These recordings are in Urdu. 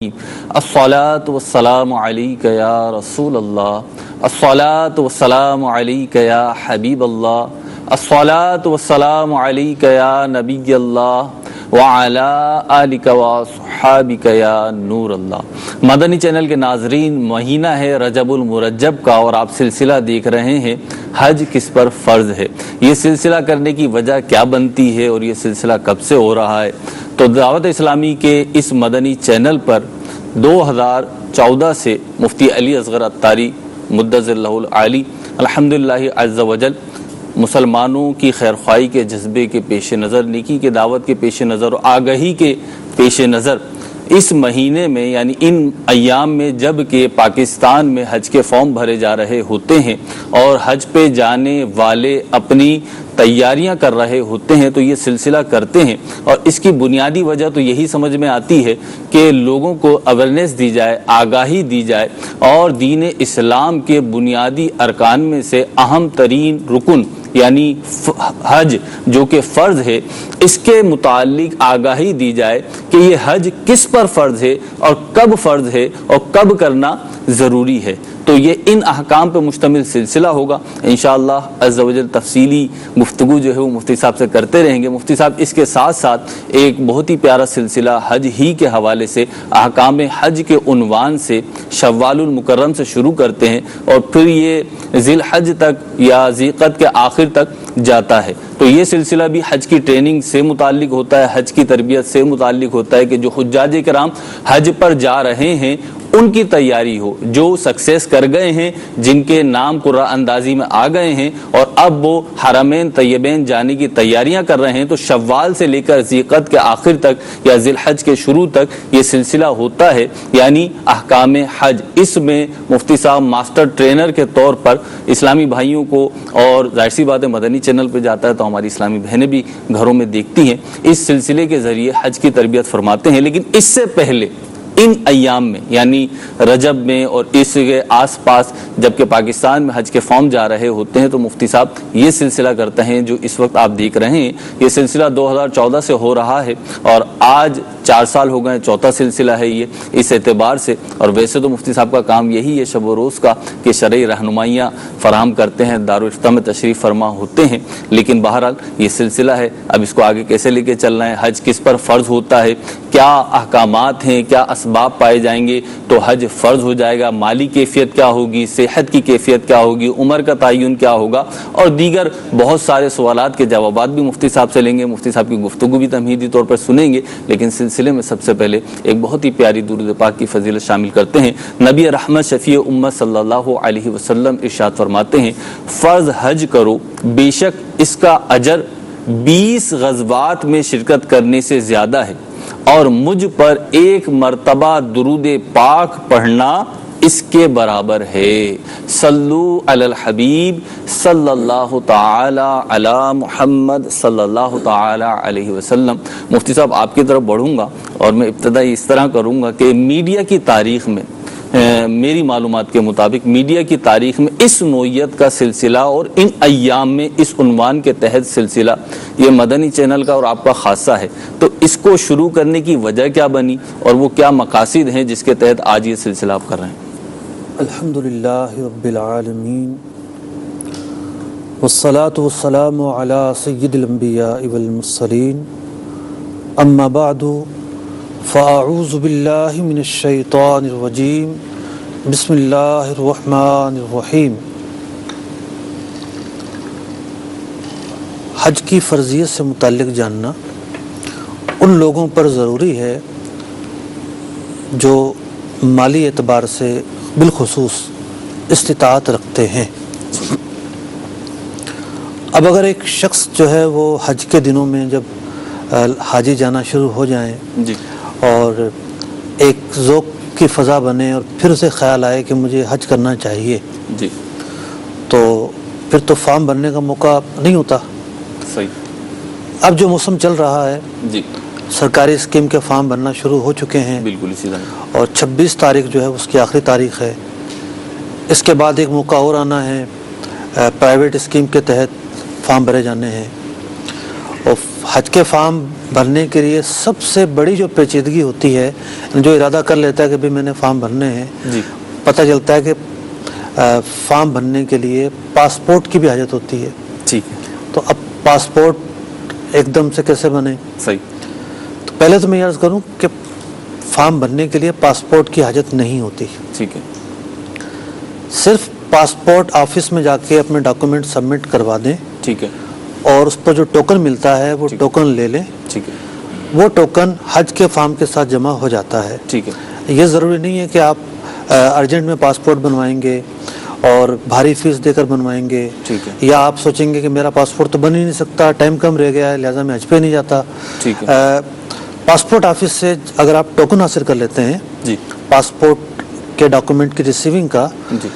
الصلاۃ والسلام علیک یا رسول اللہ، الصلاۃ والسلام علیک یا حبیب اللہ، الصلاۃ والسلام علیک یا نبی اللہ وعلی آلک واصحابک یا نور اللہ۔ مدنی چینل کے ناظرین، مہینہ ہے رجب المرجب کا اور آپ سلسلہ دیکھ رہے ہیں حج کس پر فرض ہے۔ یہ سلسلہ کرنے کی وجہ کیا بنتی ہے اور یہ سلسلہ کب سے ہو رہا ہے؟ تو دعوت اسلامی کے اس مدنی چینل پر 2014 سے مفتی علی اصغر عطاری مدظر اللہ العالی الحمدللہ عز وجل مسلمانوں کی خیرخواہی کے جذبے کے پیش نظر، نیکی کے دعوت کے پیش نظر اور آگہی کے پیش نظر اس مہینے میں یعنی ان ایام میں جب کہ پاکستان میں حج کے فارم بھرے جا رہے ہوتے ہیں اور حج پہ جانے والے اپنی تیاریاں کر رہے ہوتے ہیں تو یہ سلسلہ کرتے ہیں، اور اس کی بنیادی وجہ تو یہی سمجھ میں آتی ہے کہ لوگوں کو اویئرنیس دی جائے، آگاہی دی جائے اور دین اسلام کے بنیادی ارکان میں سے اہم ترین رکن یعنی حج جو کہ فرض ہے، اس کے متعلق آگاہی دی جائے کہ یہ حج کس پر فرض ہے اور کب فرض ہے اور کب کرنا ضروری ہے۔ تو یہ ان احکام پر مشتمل سلسلہ ہوگا انشاءاللہ عز و جل۔ تفصیلی گفتگو جو ہے وہ مفتی صاحب سے کرتے رہیں گے۔ مفتی صاحب اس کے ساتھ ساتھ ایک بہت ہی پیارا سلسلہ حج ہی کے حوالے سے احکام حج کے عنوان سے شوال المکرم سے شروع کرتے ہیں اور پھر یہ ذی الحج تک یا ذی قعدہ کے آخر تک جاتا ہے۔ تو یہ سلسلہ بھی حج کی ٹریننگ سے متعلق ہوتا ہے، حج کی تربیت سے متعلق ہوتا ہے کہ جو حجاج کرام حج پر جا رہے ہیں ان کی تیاری ہو، جو سکسیس کر گئے ہیں، جن کے نام قرعہ اندازی میں آ گئے ہیں اور اب وہ حرمین طیبین جانے کی تیاریاں کر رہے ہیں، تو شوال سے لے کر ذی قعدہ کے آخر تک یا ذی الحج کے شروع تک یہ سلسلہ ہوتا ہے، یعنی احکام حج۔ اس میں مفتی صاحب ماسٹر ٹرینر کے طور پر اسلامی بھائیوں کو، اور ظاہر سی بات ہے مدنی چینل پہ جاتا ہے تو ہماری اسلامی بہنیں بھی گھروں میں دیکھتی ہیں، اس سلسلے کے ذریعے حج کی تربیت فرماتے ہیں۔ لیکن اس سے پہلے ان ایام میں یعنی رجب میں اور اس کے آس پاس جبکہ پاکستان میں حج کے فارم جا رہے ہوتے ہیں تو مفتی صاحب یہ سلسلہ کرتے ہیں جو اس وقت آپ دیکھ رہے ہیں۔ یہ سلسلہ 2014 سے ہو رہا ہے اور آج 4 سال ہو گئے، چوتھا سلسلہ ہے یہ اس اعتبار سے۔ اور ویسے تو مفتی صاحب کا کام یہی ہے شب و روز کا کہ شرعی رہنمائیاں فراہم کرتے ہیں، دارالافتاء میں تشریف فرما ہوتے ہیں، لیکن بہرحال یہ سلسلہ ہے، اب اس کو آگے کیسے لے کے چلنا ہے، حج کس پر فرض ہوتا ہے، کیا احکامات ہیں، کیا اسباب پائے جائیں گے تو حج فرض ہو جائے گا، مالی کیفیت کیا ہوگی، صحت کی کیفیت کیا ہوگی، عمر کا تعین کیا ہوگا، اور دیگر بہت سارے سوالات کے جوابات بھی مفتی صاحب سے لیں گے۔ مفتی صاحب کی گفتگو بھی تمہیدی طور پر سنیں گے، لیکن سلسلے میں سب سے پہلے ایک بہت ہی پیاری درود پاک کی فضیلت شامل کرتے ہیں۔ نبی رحمت شفیع امت صلی اللہ علیہ وسلم ارشاد فرماتے ہیں، فرض حج کرو، بے شک اس کا اجر 20 غزوات میں شرکت کرنے سے زیادہ ہے، اور مجھ پر 1 مرتبہ درود پاک پڑھنا اس کے برابر ہے۔ صلو علی الحبیب صلی اللہ تعالی علی محمد صلی اللہ تعالی علیہ وسلم۔ مفتی صاحب آپ کی طرف بڑھوں گا اور میں ابتدا اس طرح کروں گا کہ میڈیا کی تاریخ میں میری معلومات کے مطابق میڈیا کی تاریخ میں اس نوعیت کا سلسلہ اور ان ایام میں اس عنوان کے تحت سلسلہ یہ مدنی چینل کا اور آپ کا خاصہ ہے، تو اس کو شروع کرنے کی وجہ کیا بنی اور وہ کیا مقاصد ہیں جس کے تحت آج یہ سلسلہ آپ کر رہے ہیں؟ الحمدللہ رب العالمین والصلاة والسلام علی سید الانبیاء والمرسلین، اما بعد فاعوذ باللہ من الشیطان الرجیم، بسم اللہ الرحمن الرحیم۔ حج کی فرضیت سے متعلق جاننا ان لوگوں پر ضروری ہے جو مالی اعتبار سے بالخصوص استطاعت رکھتے ہیں۔ اب اگر ایک شخص جو ہے وہ حج کے دنوں میں جب حاجی جانا شروع ہو جائیں جی، اور ایک ذوق کی فضا بنے اور پھر اسے خیال آئے کہ مجھے حج کرنا چاہیے، جی، تو پھر تو فارم بھرنے کا موقع نہیں ہوتا۔ صحیح۔ اب جو موسم چل رہا ہے، جی، سرکاری اسکیم کے فارم بھرنا شروع ہو چکے ہیں، بالکل اسی طرح، اور 26 تاریخ جو ہے اس کی آخری تاریخ ہے۔ اس کے بعد ایک موقع اور آنا ہے، پرائیویٹ اسکیم کے تحت فارم بھرے جانے ہیں، اور حج کے فارم بھرنے کے لیے سب سے بڑی جو پیچیدگی ہوتی ہے، جو ارادہ کر لیتا ہے کہ بھی میں نے فارم بھرنے ہیں، جی پتہ چلتا ہے کہ فارم بھرنے کے لیے پاسپورٹ کی بھی حاجت ہوتی ہے. ٹھیک ہے. تو اب پاسپورٹ ایک دم سے کیسے بنے؟ صحیح. تو پہلے تو میں عرض کروں کہ فارم بھرنے کے لیے پاسپورٹ کی حاجت نہیں ہوتی. ٹھیک ہے. صرف پاسپورٹ آفس میں جا کے اپنے ڈاکومنٹ سبمٹ کروا دیں. ٹھیک ہے. اور اس پر جو ٹوکن ملتا ہے وہ ٹوکن لے لیں. ٹھیک ہے. وہ ٹوکن حج کے فارم کے ساتھ جمع ہو جاتا ہے. ٹھیک ہے. یہ ضروری نہیں ہے کہ آپ ارجنٹ میں پاسپورٹ بنوائیں گے اور بھاری فیس دے کر بنوائیں گے، ٹھیک ہے. یا آپ سوچیں گے کہ میرا پاسپورٹ تو بن ہی نہیں سکتا، ٹائم کم رہ گیا ہے لہٰذا میں حج پہ نہیں جاتا. ٹھیک ہے. پاسپورٹ آفس سے اگر آپ ٹوکن حاصل کر لیتے ہیں جی پاسپورٹ کے ڈاکومنٹ کی ریسیونگ کا، جی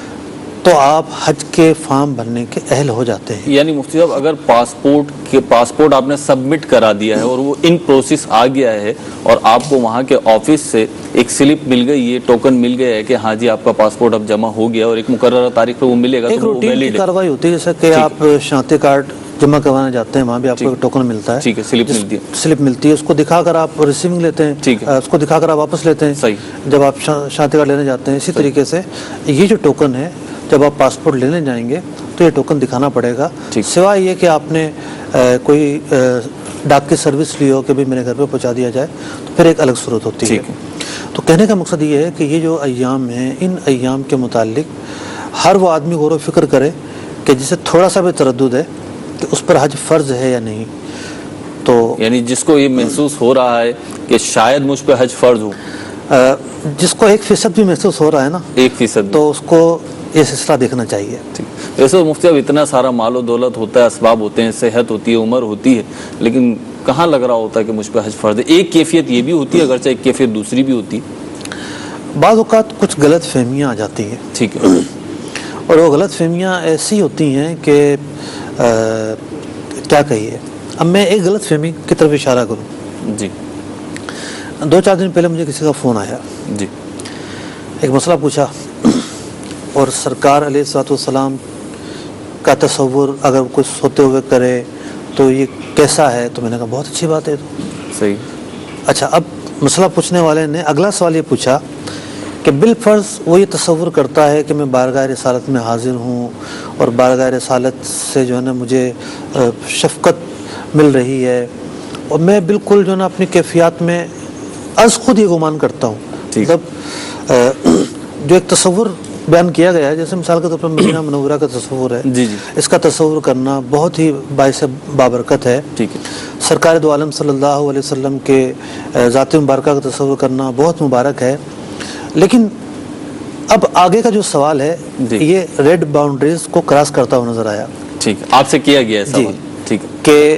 تو آپ حج کے فارم بھرنے کے اہل ہو جاتے ہیں. یعنی مفتی صاحب اگر پاسپورٹ آپ نے سبمٹ کرا دیا ہے اور وہ ان پروسیس آ گیا ہے اور آپ کو وہاں کے آفس سے ایک سلپ مل گئی ہے، ٹوکن مل گیا ہے کہ ہاں جی آپ کا پاسپورٹ اب جمع ہو گیا اور ایک مقررہ تاریخ پہ وہ ملے گا، ایک تو وہ روٹین کی ویلڈ ہے. کارروائی ہوتی ہے، جیسا کہ آپ شناختی کارڈ جمع کروانے جاتے ہیں وہاں بھی آپ کو ٹوکن ملتا ہے. ٹھیک ہے. سلپ ملتی ہے. سلپ ملتی ہے، اس کو دکھا کر آپ ریسیونگ لیتے ہیں. ٹھیک ہے. اس کو دکھا کر آپ واپس لیتے ہیں. صحیح. جب آپ شناختی کارڈ لینے جاتے ہیں اسی طریقے سے یہ جو ٹوکن ہے جب آپ پاسپورٹ لینے جائیں گے تو یہ ٹوکن دکھانا پڑے گا. سوائے یہ کہ آپ نے کوئی ڈاک کی سروس لی ہو کہ بھی میرے گھر پہ پہنچا دیا جائے تو پھر ایک الگ صورت ہوتی ہے. تو کہنے کا مقصد یہ ہے کہ یہ جو ایام ہیں ان ایام کے متعلق ہر وہ آدمی غور و فکر کرے کہ جسے تھوڑا سا بھی تردد ہے کہ اس پر حج فرض ہے یا نہیں. تو یعنی جس کو یہ محسوس ہو رہا ہے کہ شاید مجھ پہ حج فرض ہو، جس کو 1% بھی محسوس ہو رہا ہے نا 1%، تو اس کو یہ سلسلہ دیکھنا چاہیے. ویسے مفتی اب اتنا سارا مال و دولت ہوتا ہے، اسباب ہوتے ہیں، صحت ہوتی ہے، عمر ہوتی ہے، لیکن کہاں لگ رہا ہوتا ہے کہ مجھ پہ حج فرض ہے. ایک کیفیت یہ بھی ہوتی ہے اگرچہ ایک کیفیت دوسری بھی ہوتی ہے. بعض اوقات کچھ غلط فہمیاں آ جاتی ہیں. ٹھیک ہے. اور وہ غلط فہمیاں ایسی ہوتی ہیں کہ کیا کہیے. اب میں ایک غلط فہمی کی طرف اشارہ کروں. جی. 2-4 دن پہلے مجھے کسی کا فون آیا. جی. ایک مسئلہ پوچھا اور سرکار علیہ الصلوۃ والسلام کا تصور اگر کوئی سوتے ہوئے کرے تو یہ کیسا ہے؟ تو میں نے کہا بہت اچھی بات ہے. صحیح. اچھا، اب مسئلہ پوچھنے والے نے اگلا سوال یہ پوچھا کہ بالفرض وہ یہ تصور کرتا ہے کہ میں بارگاہ رسالت میں حاضر ہوں اور بارگاہ رسالت سے جو ہے نا مجھے شفقت مل رہی ہے اور میں بالکل جو ہے نا اپنی کیفیات میں از خود یہ گمان کرتا ہوں. مطلب جو ایک تصور بیان کیا گیا ہے، جیسے مثال کے طور پر مدینہ منورہ کا تصور ہے، جی جی، اس کا تصور کرنا بہت ہی باعث بابرکت ہے. ٹھیک ہے. سرکار دو عالم صلی اللہ علیہ وسلم کے ذات مبارکہ کا تصور کرنا بہت مبارک ہے. لیکن اب آگے کا جو سوال ہے یہ ریڈ باؤنڈریز کو کراس کرتا ہوا نظر آیا. ٹھیک ہے. آپ سے کیا گیا ہے سوال. ٹھیک ہے. کہ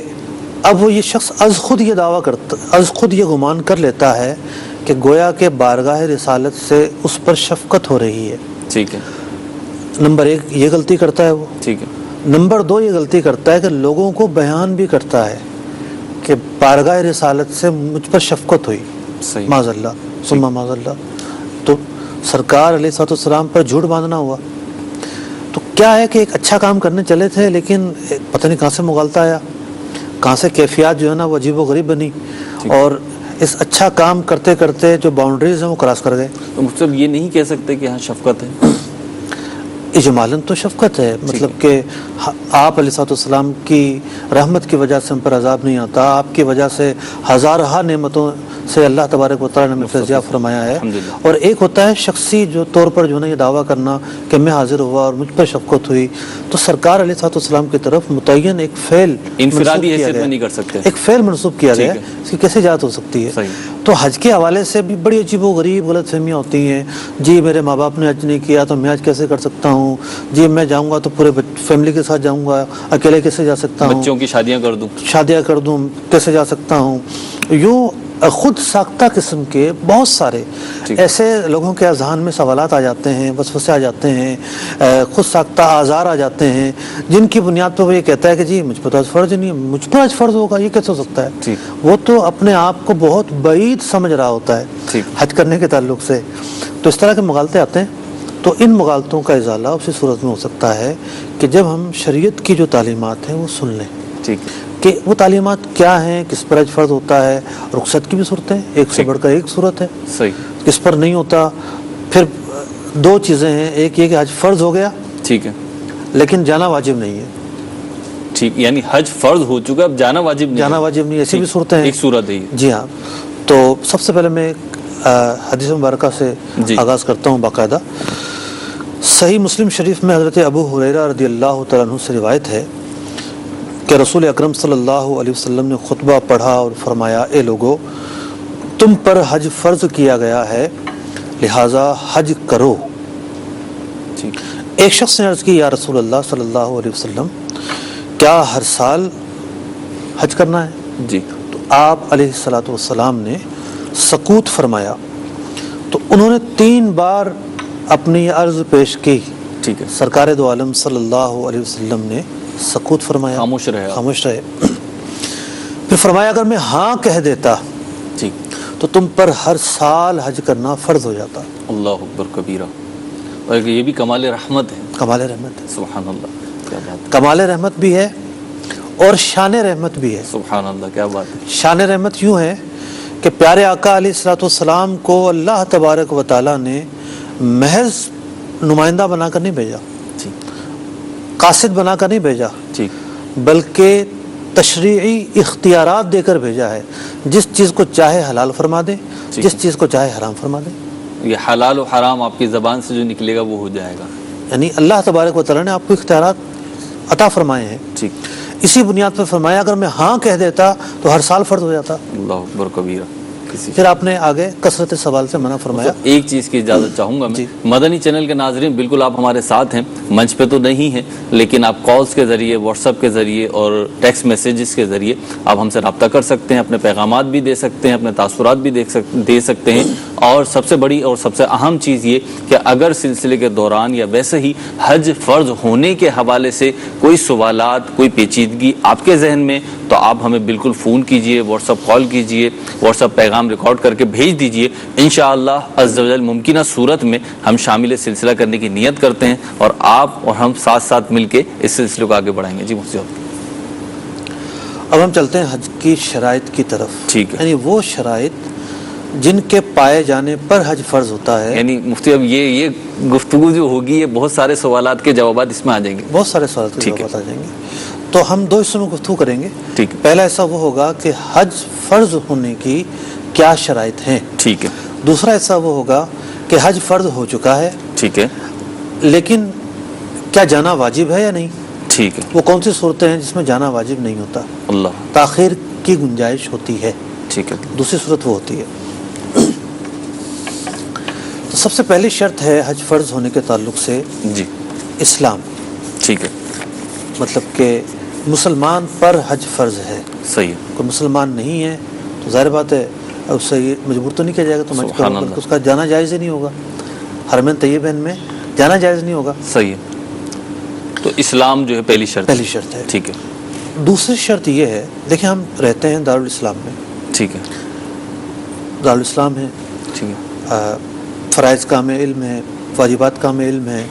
اب وہ یہ شخص از خود یہ دعویٰ کرتا، از خود یہ گمان کر لیتا ہے کہ گویا کہ بارگاہ رسالت سے اس پر شفقت ہو رہی ہے. ٹھیک ہے. نمبر 1 یہ غلطی کرتا ہے وہ. ٹھیک ہے. نمبر 2 یہ غلطی کرتا ہے کہ لوگوں کو بیان بھی کرتا ہے کہ بارگاہ رسالت سے مجھ پر شفقت ہوئی. صحیح. معاذ اللہ ثم معاذ اللہ. تو سرکار علیہ الصلوۃ والسلام پر جھوٹ باندھنا ہوا. تو کیا ہے کہ ایک اچھا کام کرنے چلے تھے لیکن پتہ نہیں کہاں سے مغالطہ آیا، کہاں سے کیفیات جو ہے نا وہ عجیب و غریب بنی اور اس اچھا کام کرتے کرتے جو باؤنڈریز ہیں وہ کراس کر گئے. تو مطلب یہ نہیں کہہ سکتے کہ ہاں شفقت ہے. اجمالاً تو شفقت ہے، مطلب کہ آپ علیہ الصلوۃ والسلام کی رحمت کی وجہ سے ہم پر عذاب نہیں آتا، آپ کی وجہ سے ہزارہ نعمتوں سے اللہ تبارک و تعالیٰ نے فیضیاب فرمایا ہے. اور ایک ہوتا ہے شخصی جو طور پر جو ہے نا یہ دعویٰ کرنا کہ میں حاضر ہوا اور مجھ پر شفقت ہوئی. تو سرکار علیہ الصلوۃ والسلام کی طرف متعین ایک فعل انفرادی حیثیت میں نہیں کر سکتے، ایک فعل منسوب کیا گیا، اس کی کیسے اجازت ہو سکتی ہے؟ تو حج کے حوالے سے بھی بڑی عجیب و غریب غلط فہمیاں ہوتی ہیں. جی میرے ماں باپ نے حج نہیں کیا تو میں حج کیسے کر سکتا ہوں؟ جی میں جاؤں گا تو پورے فیملی کے ساتھ جاؤں گا، اکیلے کیسے جا سکتا ہوں؟ بچوں کی شادیاں کر دوں کیسے جا سکتا ہوں؟ یوں خود ساختہ قسم کے بہت سارے ایسے لوگوں کے اذہان میں سوالات آ جاتے ہیں، وسوسے آ جاتے ہیں، خود ساختہ آزار آ جاتے ہیں جن کی بنیاد پر وہ یہ کہتا ہے کہ جی مجھ پر تو آج فرض نہیں ہے، مجھ پر آج فرض ہوگا، یہ کیسے ہو سکتا ہے؟ وہ تو اپنے آپ کو بہت بعید سمجھ رہا ہوتا ہے حج کرنے کے تعلق سے. تو اس طرح کے مغالطے آتے ہیں. تو ان مغالطوں کا ازالہ اسی صورت میں ہو سکتا ہے کہ جب ہم شریعت کی جو تعلیمات ہیں وہ سن لیں. کہ وہ تعلیمات کیا ہیں, کس پر حج فرض ہوتا ہے. رخصت کی بھی صورتیں ایک سے بڑھ کر ایک صورت ہے, صحیح, کس پر نہیں ہوتا. پھر دو چیزیں ہیں, ایک یہ کہ حج فرض ہو گیا, ٹھیک ہے, لیکن جانا واجب نہیں ہے. ٹھیک, یعنی حج فرض ہو چکا, اب جانا واجب نہیں, جانا واجب نہیں, ایسی بھی صورتیں ہیں. ایک صورت ہے. جی ہاں. تو سب سے پہلے میں حدیث مبارکہ سے آغاز کرتا ہوں باقاعدہ. صحیح مسلم شریف میں حضرت ابو ہریرہ رضی اللہ تعالیٰ عنہ سے روایت ہے کہ رسول اکرم صلی اللہ علیہ وسلم نے خطبہ پڑھا اور فرمایا, اے لوگو, تم پر حج فرض کیا گیا ہے, لہٰذا حج کرو. ایک شخص نے عرض کی, یا رسول اللہ صلی اللہ علیہ وسلم, کیا ہر سال حج کرنا ہے؟ جی. تو آپ علیہ الصلوۃ والسلام نے سکوت فرمایا. تو انہوں نے 3 بار اپنی عرض پیش کی. ٹھیک ہے, سرکار دو عالم صلی اللہ علیہ وسلم نے سکوت فرمایا, خاموش رہے, خاموش رہے. پھر فرمایا, اگر میں ہاں کہہ دیتا ٹھیک, تو تم پر ہر سال حج کرنا فرض ہو جاتا. اللہ اکبر کبیرہ. اور یہ بھی کمال رحمت ہے. کمال رحمت ہے, سبحان اللہ, کیا بات ہے. کمال رحمت بھی ہے اور شان رحمت بھی ہے. سبحان اللہ, کیا بات ہے. شان رحمت یوں ہے کہ پیارے آقا علیہ الصلوۃ والسلام کو اللہ تبارک و تعالیٰ نے محض نمائندہ بنا کر نہیں بھیجا, قاصد بنا کر نہیں بھیجا, بلکہ تشریعی اختیارات دے کر بھیجا ہے. جس چیز کو چاہے حلال فرما دے, جس چیز کو چاہے حرام فرما دے. یہ حلال و حرام آپ کی زبان سے جو نکلے گا وہ ہو جائے گا. یعنی اللہ تبارک و تعالیٰ نے آپ کو اختیارات عطا فرمائے ہیں. ٹھیک, اسی بنیاد پر فرمایا, اگر میں ہاں کہہ دیتا تو ہر سال فرض ہو جاتا. اللہ اکبر کبیرہ. پھر آپ نے آگے کثرت سوال سے منع فرمایا. ایک چیز کی اجازت چاہوں گا میں, مدنی چینل کے ناظرین بالکل آپ ہمارے ساتھ ہیں, منچ پہ تو نہیں ہیں, لیکن آپ کالز کے ذریعے, واٹس ایپ کے ذریعے اور ٹیکسٹ میسیجز کے ذریعے آپ ہم سے رابطہ کر سکتے ہیں, اپنے پیغامات بھی دے سکتے ہیں, اپنے تاثرات بھی دے سکتے ہیں. اور سب سے بڑی اور سب سے اہم چیز یہ کہ اگر سلسلے کے دوران یا ویسے ہی حج فرض ہونے کے حوالے سے کوئی سوالات, کوئی پیچیدگی آپ کے ذہن میں, تو آپ ہمیں بالکل فون کیجئے, واٹس ایپ کال کیجئے, واٹس ایپ پیغام ریکارڈ کر کے بھیج دیجئے. انشاءاللہ عز و جل ممکنہ صورت میں ہم شامل سلسلہ کرنے کی نیت کرتے ہیں, اور آپ اور ہم ساتھ ساتھ مل کے اس سلسلے کو آگے بڑھائیں گے. جی مفتی صاحب, اب ہم چلتے ہیں حج کی شرائط کی طرف. ٹھیک ہے, یعنی وہ شرائط جن کے پائے جانے پر حج فرض ہوتا ہے. یعنی مفتی اب یہ گفتگو جو ہوگی یہ بہت سارے سوالات کے جوابات اس میں آ جائیں گے. بہت سارے سوالات کے جوابات آ جائیں گے. تو ہم 2 حصوں میں گفتگو کریں گے. ٹھیک ہے. پہلا حصہ وہ ہوگا کہ حج فرض ہونے کی کیا شرائط ہیں. ٹھیک ہے. دوسرا حصہ وہ ہوگا کہ حج فرض ہو چکا ہے, ٹھیک ہے, لیکن کیا جانا واجب ہے یا نہیں. ٹھیک ہے. وہ کون سی صورتیں ہیں جس میں جانا واجب نہیں ہوتا, اللہ, تاخیر کی گنجائش ہوتی ہے. ٹھیک ہے. دوسری صورت وہ ہوتی ہے. تو سب سے پہلی شرط ہے حج فرض ہونے کے تعلق سے جی اسلام. ٹھیک ہے. مطلب کہ مسلمان پر حج فرض ہے. صحیح ہے. کوئی مسلمان نہیں ہے تو ظاہر بات ہے اس سے یہ مجبور تو نہیں کیا جائے گا تو حج کرو, بلکہ اس کا جانا جائز ہی نہیں ہوگا, حرمین طیبین میں جانا جائز نہیں ہوگا. صحیح ہے. تو اسلام جو ہے پہلی شرط ہے. ٹھیک ہے. دوسری شرط یہ ہے, دیکھیں ہم رہتے ہیں دارالاسلام میں. ٹھیک ہے. دارالاسلام ہے. ٹھیک ہے. فرائض کا ہمیں علم ہے, واجبات کا ہمیں علم ہے.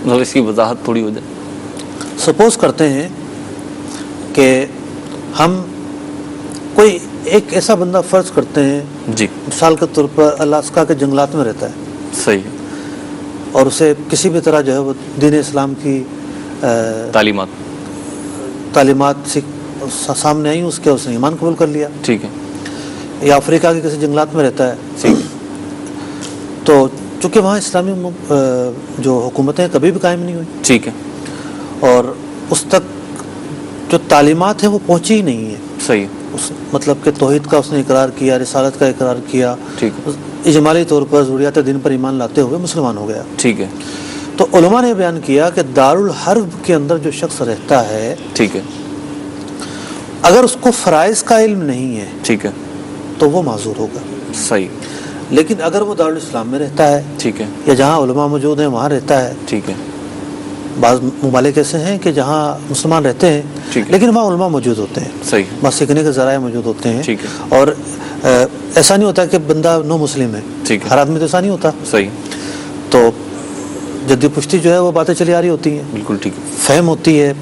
مطلب اس کی وضاحت تھوڑی ہو جائے. سپوز کرتے ہیں کہ ہم کوئی ایک ایسا بندہ فرض کرتے ہیں, جی, مثال کے طور پر الاسکا کے جنگلات میں رہتا ہے. صحیح ہے. اور اسے کسی بھی طرح جو ہے وہ دین اسلام کی تعلیمات سامنے آئی, اس نے ایمان قبول کر لیا. ٹھیک ہے. یا افریقہ کے کسی جنگلات میں رہتا ہے. ٹھیک ہے. تو چونکہ وہاں اسلامی جو حکومتیں کبھی بھی قائم نہیں ہوئی. ٹھیک ہے. اور اس تک جو تعلیمات ہیں وہ پہنچی ہی نہیں ہے. صحیح ہے. مطلب کہ توحید کا اس نے اقرار کیا, رسالت کا اقرار کیا, ٹھیک ہے, اجمالی طور پر ضروریات دین پر ایمان لاتے ہوئے مسلمان ہو گیا. ٹھیک ہے. تو علماء نے بیان کیا کہ دارالحرب کے اندر جو شخص رہتا ہے, ٹھیک ہے, اگر اس کو فرائض کا علم نہیں ہے, ٹھیک ہے, تو وہ معذور ہوگا. صحیح. لیکن اگر وہ دارالاسلام میں رہتا ہے, ٹھیک ہے, یا جہاں علماء موجود ہیں وہاں رہتا ہے, ٹھیک ہے, بعض ممالک ایسے ہیں کہ جہاں مسلمان رہتے ہیں لیکن وہاں علماء موجود ہوتے ہیں, صحیح, وہاں سیکھنے کے ذرائع موجود ہوتے ہیں, ٹھیک ہے, اور ایسا نہیں ہوتا کہ بندہ نو مسلم ہے, ٹھیک ہے, ہر آدمی تو ایسا نہیں ہوتا. صحیح. تو جدی پشتی جو ہے وہ باتیں چلی آ رہی ہوتی ہیں, بالکل ٹھیک ہے, فہم ہوتی ہے,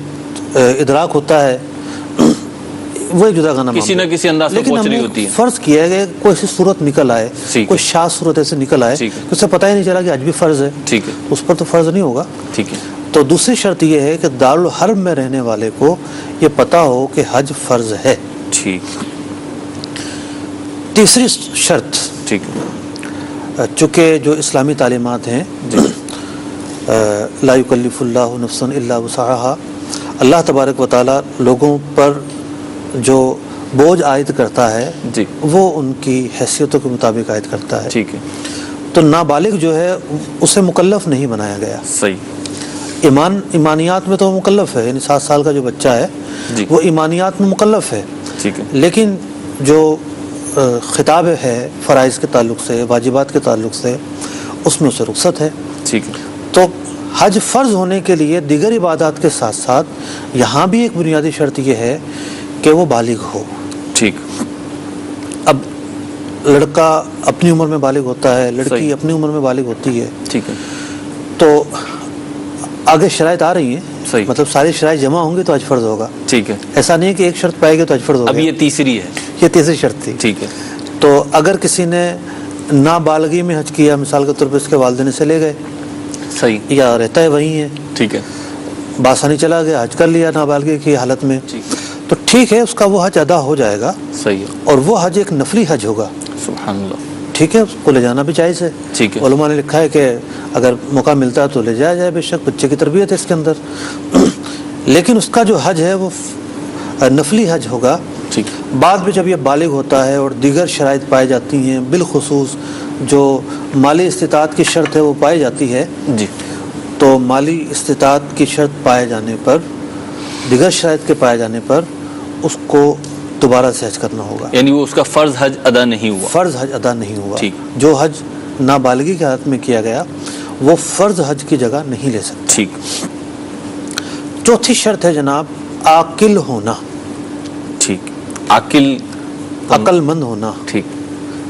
ادراک ہوتا ہے. وہ ایک جدا گانا کسی نہ کسی انداز میں پہنچ رہی ہوتی ہے. فرض کیا ہے کہ کوئی ایسی صورت نکل آئے, کوئی شاذ صورت ایسے نکل آئے کہ اسے پتہ ہی نہیں چلا کہ آج بھی فرض ہے, ٹھیک ہے, اس پر تو فرض نہیں ہوگا. ٹھیک ہے. تو دوسری شرط یہ ہے کہ دارالحرم میں رہنے والے کو یہ پتہ ہو کہ حج فرض ہے. ٹھیک. تیسری شرط, ٹھیک, چونکہ جو اسلامی تعلیمات ہیں, لا یکلف اللہ نفسا الا وسعها, اللہ تبارک و تعالیٰ لوگوں پر جو بوجھ عائد کرتا ہے وہ ان کی حیثیتوں کے مطابق عائد کرتا ہے. ٹھیک ہے. تو نابالغ جو ہے اسے مکلف نہیں بنایا گیا. صحیح. ایمانیات میں تو وہ مکلف ہے, یعنی 7 سال کا جو بچہ ہے وہ ایمانیات میں مکلف ہے. ٹھیک ہے. لیکن جو خطاب ہے فرائض کے تعلق سے, واجبات کے تعلق سے, اس میں اسے رخصت ہے. ٹھیک ہے. تو حج فرض ہونے کے لیے دیگر عبادات کے ساتھ ساتھ یہاں بھی ایک بنیادی شرط یہ ہے کہ وہ بالغ ہو. ٹھیک. اب لڑکا اپنی عمر میں بالغ ہوتا ہے, لڑکی اپنی عمر میں بالغ ہوتی ہے. ٹھیک ہے. تو آگے شرائط آ رہی ہیں, مطلب ساری شرائط جمع ہوں گی تو حج فرض ہوگا. ٹھیک ہے. ایسا نہیں ہے کہ ایک شرط پائے گی تو حج فرض ہوگا. اب یہ تیسری ہے, یہ تیسری شرط تھی. ٹھیک ہے. تو اگر کسی نے نابالغی میں حج کیا, مثال کے طور پہ اس کے والدین سے لے گئے, صحیح, یا رہتا ہے وہیں ہے, ٹھیک ہے, بآسانی چلا گیا, حج کر لیا نابالغی کی حالت میں, تو ٹھیک ہے, اس کا وہ حج ادا ہو جائے گا. صحیح ہے. اور وہ حج ایک نفلی حج ہوگا. سبحان اللہ. ٹھیک ہے, اس کو لے جانا بھی جائز ہے. ٹھیک ہے. علماء نے لکھا ہے کہ اگر موقع ملتا ہے تو لے جایا جائے, بے شک بچے کی تربیت ہے اس کے اندر. لیکن اس کا جو حج ہے وہ نفلی حج ہوگا. ٹھیک. بعد میں جب یہ بالغ ہوتا ہے اور دیگر شرائط پائی جاتی ہیں, بالخصوص جو مالی استطاعت کی شرط ہے وہ پائی جاتی ہے, جی, تو مالی استطاعت کی شرط پائے جانے پر, دیگر شرائط کے پائے جانے پر اس کو دوبارہ سے حج کرنا ہوگا. یعنی وہ اس کا فرض حج ادا نہیں ہوا. فرض حج ادا نہیں ہوا. ٹھیک. جو حج نابالغی کی حالت میں کیا گیا وہ فرض حج کی جگہ نہیں لے سکتا. ٹھیک. چوتھی شرط ہے جناب عاقل ہونا. ٹھیک. عقل مند ہونا. ٹھیک.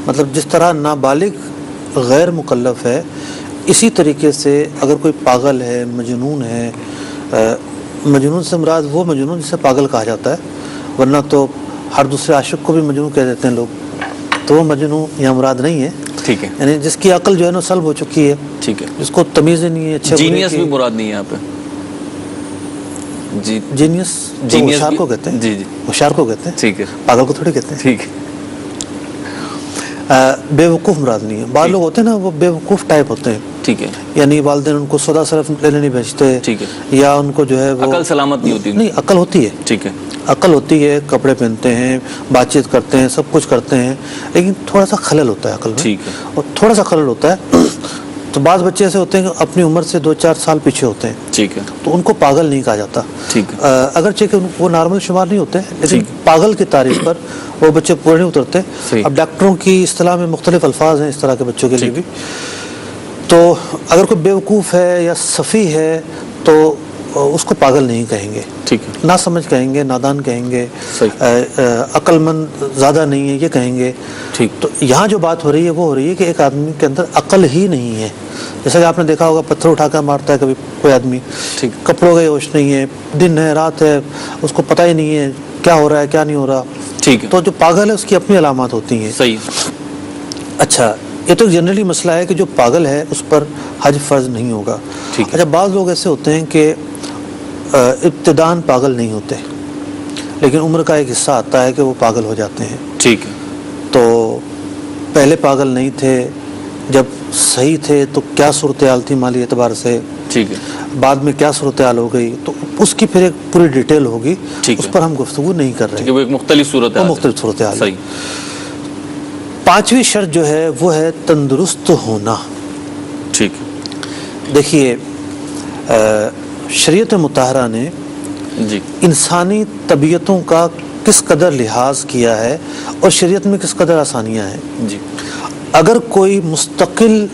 مطلب جس طرح نابالغ غیر مکلف ہے, اسی طریقے سے اگر کوئی پاگل ہے, مجنون ہے, مجنون سے مراد وہ مجنون جسے پاگل کہا جاتا ہے, ورنہ تو ہر دوسرے عاشق کو بھی مجنون کہہ دیتے ہیں لوگ, تو وہ مجنون یہاں مراد نہیں ہے. ٹھیک ہے. یعنی جس کی عقل جو ہے نا سلب ہو چکی ہے. ٹھیک ہے. جس کو تمیز ہی نہیں ہے. اچھے جینیس بھی مراد نہیں ہے یہاں پہ. جینیس ہوشیار کو کہتے ہیں. جی جی, ہوشیار کو کہتے ہیں. ٹھیک ہے. پاگل کو تھوڑی کہتے ہیں. ٹھیک ہے. بے وقوف مراد نہیں ہے. بعض لوگ ہوتے ہیں نا وہ بے وقوف ٹائپ ہوتے ہیں. ٹھیک ہے. یعنی والدین ان کو سودا صرف لینے نہیں بھیجتے. ٹھیک ہے. یا ان کو جو ہے وہ عقل سلامت نہیں ہوتی. نہیں, عقل ہوتی ہے. ٹھیک ہے. عقل ہوتی ہے, کپڑے پہنتے ہیں, بات چیت کرتے ہیں, سب کچھ کرتے ہیں, لیکن تھوڑا سا خلل ہوتا ہے عقل میں. ٹھیک ہے. اور تھوڑا سا خلل ہوتا ہے. تو بعض بچے ایسے ہوتے ہیں کہ اپنی عمر سے 2-4 سال پیچھے ہوتے ہیں. ٹھیک ہے. تو ان کو پاگل نہیں کہا جاتا. ٹھیک ہے. اگرچہ کہ وہ نارمل شمار نہیں ہوتے, لیکن پاگل کی تعریف پر وہ بچے پورے نہیں اترتے. اب ڈاکٹروں کی اصطلاح میں مختلف الفاظ ہیں اس طرح کے بچوں کے لیے بھی. تو اگر کوئی بیوقوف ہے یا سفیہ ہے تو اس کو پاگل نہیں کہیں گے. ٹھیک ہے. نا سمجھ کہیں گے, نادان کہیں گے, عقل مند زیادہ نہیں ہے یہ کہیں گے. ٹھیک. تو یہاں جو بات ہو رہی ہے وہ ہو رہی ہے کہ ایک آدمی کے اندر عقل ہی نہیں ہے. جیسا کہ آپ نے دیکھا ہوگا پتھر اٹھا کر مارتا ہے کبھی کوئی آدمی, کپڑوں کا ہوش نہیں ہے, دن ہے رات ہے, اس کو پتہ ہی نہیں ہے کیا ہو رہا ہے کیا نہیں ہو رہا. ٹھیک ہے. تو جو پاگل ہے اس کی اپنی علامات ہوتی ہیں. صحیح. اچھا, یہ تو جنرلی مسئلہ ہے کہ جو پاگل ہے اس پر حج فرض نہیں ہوگا. اچھا, بعض لوگ ایسے ہوتے ہیں کہ ابتداءً پاگل نہیں ہوتے, لیکن عمر کا ایک حصہ آتا ہے کہ وہ پاگل ہو جاتے ہیں. ٹھیک ہے. تو پہلے پاگل نہیں تھے, جب صحیح تھے تو کیا صورتحال تھی مالی اعتبار سے, ٹھیک ہے, بعد میں کیا صورتحال ہو گئی, تو اس کی پھر ایک پوری ڈیٹیل ہوگی, اس پر ہم گفتگو نہیں کر رہے. وہ ایک مختلف صورتحال, مختلف صورتحال. صحیح. پانچویں شرط جو ہے وہ ہے تندرست ہونا. ٹھیک. دیکھیے, شریعت مطہرہ نے جی انسانی طبیعتوں کا کس قدر لحاظ کیا ہے اور شریعت میں کس قدر آسانیاں ہیں. جی. اگر کوئی مستقل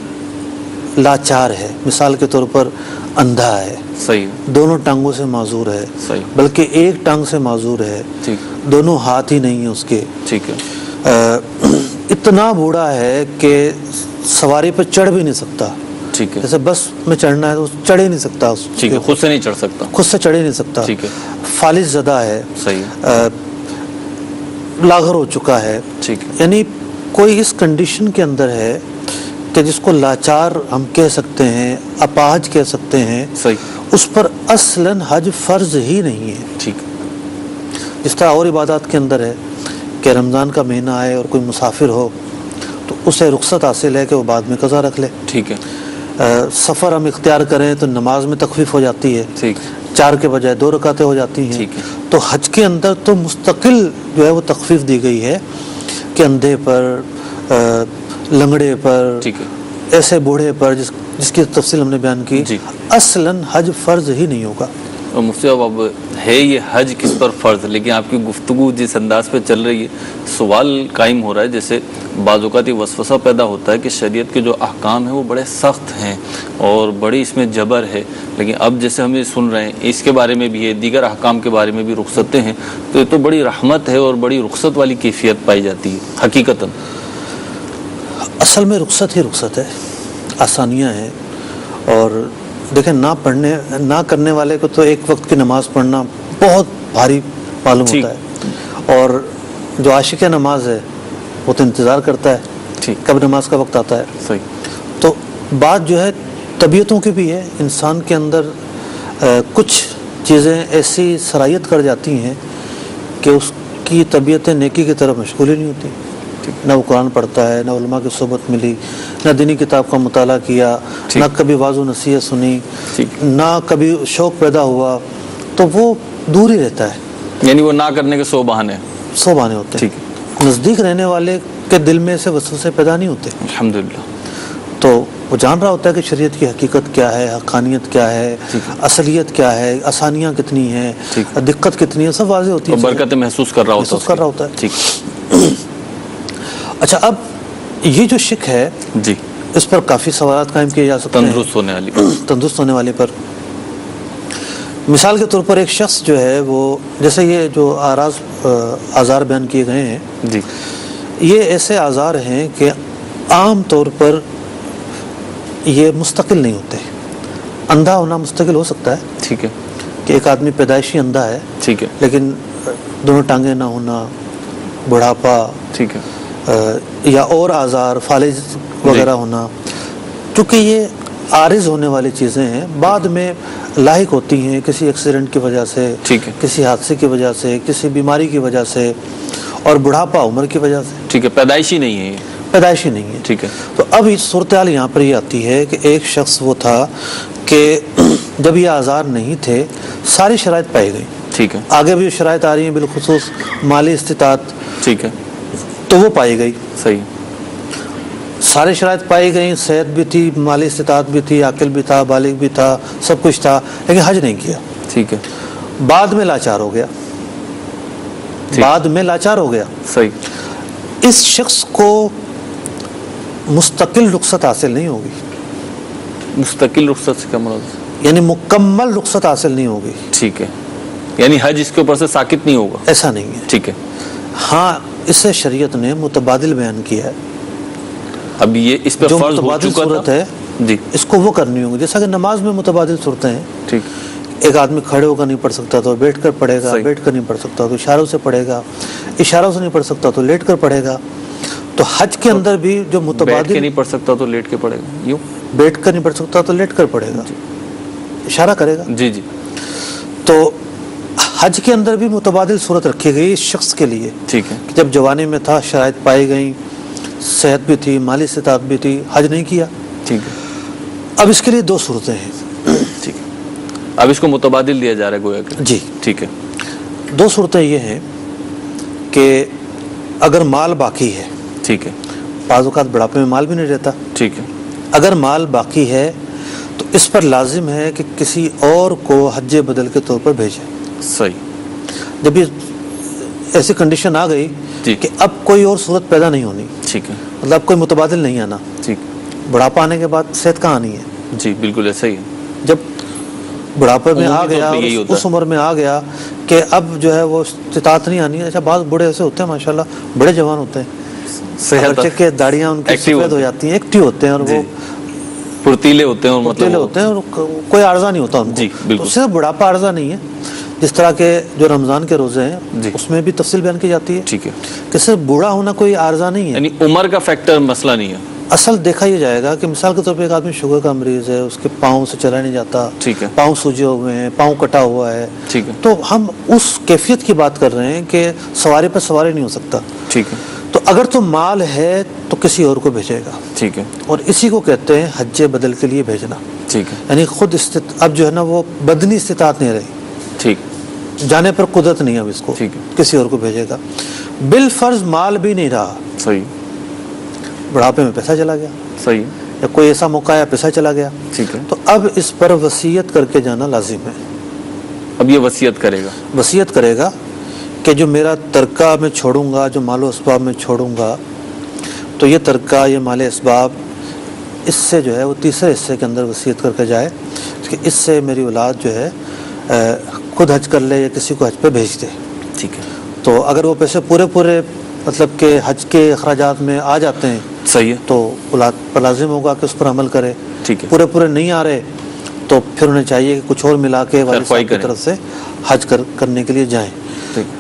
لاچار ہے, مثال کے طور پر اندھا ہے, صحیح, دونوں ٹانگوں سے معذور ہے, صحیح, بلکہ ایک ٹانگ سے معذور ہے, ٹھیک, دونوں ہاتھ ہی نہیں ہیں اس کے, ٹھیک ہے, اتنا بوڑھا ہے کہ سواری پہ چڑھ بھی نہیں سکتا. ٹھیک ہے. جیسے بس میں چڑھنا ہے تو چڑھ ہی نہیں سکتا. ٹھیک ہے, خود سے نہیں چڑھ سکتا. خود سے چڑھ ہی نہیں سکتا. ٹھیک ہے. فالج زدہ ہے. صحیح. لاغر ہو چکا ہے، ٹھیک ہے، یعنی کوئی اس کنڈیشن کے اندر ہے کہ جس کو لاچار ہم کہہ سکتے ہیں، اپاہج کہہ سکتے ہیں، صحیح، اس پر اصلاً حج فرض ہی نہیں ہے. ٹھیک، جس طرح اور عبادات کے اندر ہے کہ رمضان کا مہینہ آئے اور کوئی مسافر ہو تو اسے رخصت حاصل ہے کہ وہ بعد میں قضا رکھ لے. ٹھیک ہے، سفر ہم اختیار کریں تو نماز میں تخفیف ہو جاتی ہے، ٹھیک، 4 کے بجائے 2 رکعتیں ہو جاتی ہیں. ٹھیک ہے، تو حج کے اندر تو مستقل جو ہے وہ تخفیف دی گئی ہے کہ اندھے پر، لنگڑے پر، ٹھیک ہے، ایسے بوڑھے پر، جس کی تفصیل ہم نے بیان کی. جی. اصلاً حج فرض ہی نہیں ہوگا. اور مفتی صاحب اب ہے یہ حج کس پر فرض، لیکن آپ کی گفتگو جس انداز پہ چل رہی ہے سوال قائم ہو رہا ہے، جیسے بعض اوقات یہ وسوسہ پیدا ہوتا ہے کہ شریعت کے جو احکام ہیں وہ بڑے سخت ہیں اور بڑی اس میں جبر ہے، لیکن اب جیسے ہم یہ سن رہے ہیں اس کے بارے میں بھی ہے، دیگر احکام کے بارے میں بھی رخصتیں ہیں، تو یہ تو بڑی رحمت ہے اور بڑی رخصت والی کیفیت پائی جاتی ہے حقیقتاً. اصل میں رخصت ہی رخصت ہے، آسانیاں ہیں. اور دیکھیں نہ کرنے والے کو تو ایک وقت کی نماز پڑھنا بہت بھاری معلوم ہوتا ہے، اور جو عاشق نماز ہے وہ تو انتظار کرتا ہے کب نماز کا وقت آتا ہے. صحیح. تو بات جو ہے طبیعتوں کی بھی ہے، انسان کے اندر کچھ چیزیں ایسی صلاحیت کر جاتی ہیں کہ اس کی طبیعتیں نیکی کی طرف مشغول ہی نہیں ہوتی. نہ وہ قرآن پڑھتا ہے، نہ علماء کی صحبت ملی، نہ دینی کتاب کا مطالعہ کیا، نہ کبھی واعظ و نصیحت سنی، نہ کبھی شوق پیدا ہوا، تو وہ دور ہی رہتا ہے. یعنی وہ نہ کرنے کے 100 بہانے ہوتے ہیں. نزدیک رہنے والے کے دل میں سے وسوسے پیدا نہیں ہوتے الحمدللہ. تو وہ جان رہا ہوتا ہے کہ شریعت کی حقیقت کیا ہے، حقانیت کیا ہے، اصلیت کیا ہے، آسانیاں کتنی ہیں، دقت کتنی ہے، سب واضح ہوتی ہے، برکتیں محسوس کر رہا ہوتا ہے. اچھا، اب یہ جو شک ہے جی اس پر کافی سوالات قائم کیے جا سکتے ہیں. تندرست ہونے والے پر مثال کے طور پر ایک شخص جو ہے وہ، جیسے یہ جو آزار بیان کیے گئے ہیں جی، یہ ایسے آزار ہیں کہ عام طور پر یہ مستقل نہیں ہوتے. اندھا ہونا مستقل ہو سکتا ہے، ٹھیک ہے، کہ ایک آدمی پیدائشی اندھا ہے، ٹھیک ہے، لیکن دونوں ٹانگیں نہ ہونا، بڑھاپا، ٹھیک ہے، یا اور آزار، فالج وغیرہ ہونا، چونکہ یہ عارض ہونے والی چیزیں ہیں، بعد میں لاحق ہوتی ہیں کسی ایکسیڈنٹ کی وجہ سے، ٹھیک ہے، کسی حادثے کی وجہ سے، کسی بیماری کی وجہ سے، اور بڑھاپا عمر کی وجہ سے. ٹھیک ہے، پیدائشی نہیں ہے یہ. پیدائشی نہیں ہے. ٹھیک ہے. تو اب اس صورتحال یہاں پر یہ آتی ہے کہ ایک شخص وہ تھا کہ جب یہ آزار نہیں تھے ساری شرائط پائی گئی. ٹھیک ہے. آگے بھی شرائط آ رہی ہیں، بالخصوص مالی استطاعت. ٹھیک ہے. تو وہ پائی گئی. صحیح. ساری شرائط پائی گئیں، صحت بھی تھی، مالی استطاعت بھی تھی، عاقل بھی تھا، بالغ بھی تھا، سب کچھ تھا، لیکن حج نہیں کیا. ٹھیک ہے. بعد میں لاچار ہو گیا. بعد میں لاچار ہو گیا. صحیح. اس شخص کو مستقل رخصت حاصل نہیں ہوگی. مستقل رخصت سے کیا مراد؟ یعنی مکمل رخصت حاصل نہیں ہوگی. ٹھیک ہے. یعنی حج اس کے اوپر سے ساقط نہیں ہوگا. ایسا نہیں ہے. ٹھیک ہے. ہاں، اسے شریعت نے متبادل بیان کیا ہے. اب یہ اس پہ فرض ہو چکا صورت ہے جی، اس کو وہ کرنی ہوگی. جیسا کہ نماز میں متبادل صورتیں ہیں. ٹھیک. ایک آدمی کھڑے ہو کر نہیں پڑھ سکتا تو بیٹھ کر پڑھے گا، بیٹھ کر نہیں پڑھ سکتا تو اشاروں سے پڑھے گا، اشاروں سے نہیں پڑھ سکتا تو لیٹ کر پڑھے گا. تو حج کے اندر بھی جو متبادل، بیٹھ کے نہیں پڑھ سکتا تو لیٹ کے پڑھے گا. یوں بیٹھ کر نہیں پڑھ سکتا تو لیٹ کر پڑھے گا، اشارہ کرے گا. جی جی. تو حج کے اندر بھی متبادل صورت رکھی گئی اس شخص کے لیے. ٹھیک ہے. جب جوانی میں تھا، شرائط پائی گئیں، صحت بھی تھی، مالی استطاعت بھی تھی، حج نہیں کیا. ٹھیک ہے. اب اس کے لیے 2 صورتیں ہیں. ٹھیک ہے. اب اس کو متبادل دیا جا رہا ہے گویا کہ. جی ٹھیک ہے. 2 صورتیں یہ ہیں کہ اگر مال باقی ہے، ٹھیک ہے، بعض اوقات بڑھاپے میں مال بھی نہیں رہتا، ٹھیک ہے، اگر مال باقی ہے تو اس پر لازم ہے کہ کسی اور کو حج بدل کے طور پر بھیجے. صحیح. جب یہ ایسی کنڈیشن آ گئی کہ اب کوئی اور صورت پیدا نہیں ہونی، ٹھیک ہے، مطلب اب کوئی متبادل نہیں آنا. ٹھیک. بڑھاپا آنے کے بعد صحت کہاں آنی ہے؟ جی بالکل ایسا ہی ہے. جب بڑھاپے میں آ گیا، اس عمر میں آ گیا کہ اب جو ہے وہ استطاعت نہیں آنی ہے. اچھا، بعض بوڑھے ایسے ہوتے ہیں ماشاءاللہ بڑے جوان ہوتے ہیں، صحت کے داڑیاں ان کی سفید ہو جاتی ہیں، ایکٹیو ہوتے ہیں، اور وہ پھرتیلے ہوتے ہیں، اور مطلب ہوتے ہیں، اور کوئی عارضہ نہیں ہوتا ان کو. جی بالکل. صرف بڑھاپا عارضہ نہیں ہے، جس طرح کے جو رمضان کے روزے ہیں جی اس میں بھی تفصیل بیان کی جاتی ہے ٹھیک ہے، کہ صرف بوڑھا ہونا کوئی عارضہ نہیں ہے. یعنی عمر کا فیکٹر مسئلہ نہیں ہے. اصل دیکھا یہ جائے گا کہ مثال کے طور پہ ایک آدمی شوگر کا مریض ہے, اس کے پاؤں سے چلا نہیں جاتا, ٹھیک ہے پاؤں سوجے ہوئے ہیں, پاؤں کٹا ہوا ہے, ٹھیک ہے تو ہم اس کیفیت کی بات کر رہے ہیں کہ سوارے پر سوارے نہیں ہو سکتا. ٹھیک ہے تو اگر تو مال ہے تو کسی اور کو بھیجے گا, ٹھیک ہے اور اسی کو کہتے ہیں حج بدل کے لیے بھیجنا. ٹھیک ہے یعنی خود اب جو ہے نا وہ بدنی استطاعت نہیں رہی, ٹھیک جانے پر قدرت نہیں, اب اس کو ٹھیک ہے کسی اور کو بھیجے گا. بالفرض مال بھی نہیں رہا, صحیح, بڑھاپے میں پیسہ چلا گیا, صحیح, یا کوئی ایسا موقع ہے پیسہ چلا گیا, ٹھیک ہے, تو اب اس پر وصیت کر کے جانا لازم ہے. اب یہ وصیت کرے گا, وصیت کرے گا کہ جو میرا ترکہ میں چھوڑوں گا, جو مال و اسباب میں چھوڑوں گا, تو یہ ترکہ, یہ مال اسباب, اس سے جو ہے وہ تیسرے حصے کے اندر وصیت کر کے جائے کہ اس سے میری اولاد جو ہے خود حج کر لے یا کسی کو حج پہ بھیج دے. ٹھیک ہے, تو اگر وہ پیسے پورے مطلب کہ حج کے اخراجات میں آ جاتے ہیں, صحیح ہے, تو اولاد پر لازم ہوگا کہ اس پر عمل کرے. ٹھیک ہے, پورے نہیں آ رہے تو پھر انہیں چاہیے کہ کچھ اور ملا کے والد صاحب کی طرف سے حج کرنے کے لیے جائیں.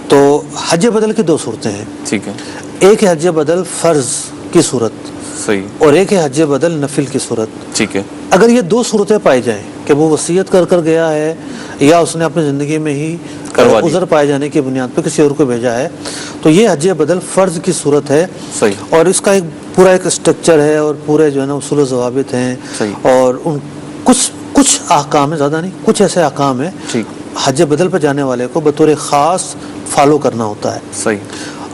تو حج بدل کی دو صورتیں ہیں, ٹھیک ہے, ایک ہے حج بدل فرض کی صورت, صحیح, اور ایک ہے حج بدل نفل کی صورت. ٹھیک ہے, اگر یہ دو صورتیں پائی جائیں کہ وہ وصیت کر گیا ہے یا اس نے اپنی زندگی میں ہی عذر پائے جانے کی بنیاد پہ کسی اور کو بھیجا ہے, تو یہ حج بدل فرض کی صورت ہے. صحیح, اور اس کا پورا ایک اسٹرکچر ہے, اور پورے جو ہے نا اصول و ضوابط ہیں, صحیح, اور ان کچھ احکام ہیں, زیادہ نہیں, کچھ ایسے احکام ہیں ٹھیک, حج بدل پہ جانے والے کو بطور خاص فالو کرنا ہوتا ہے. صحیح,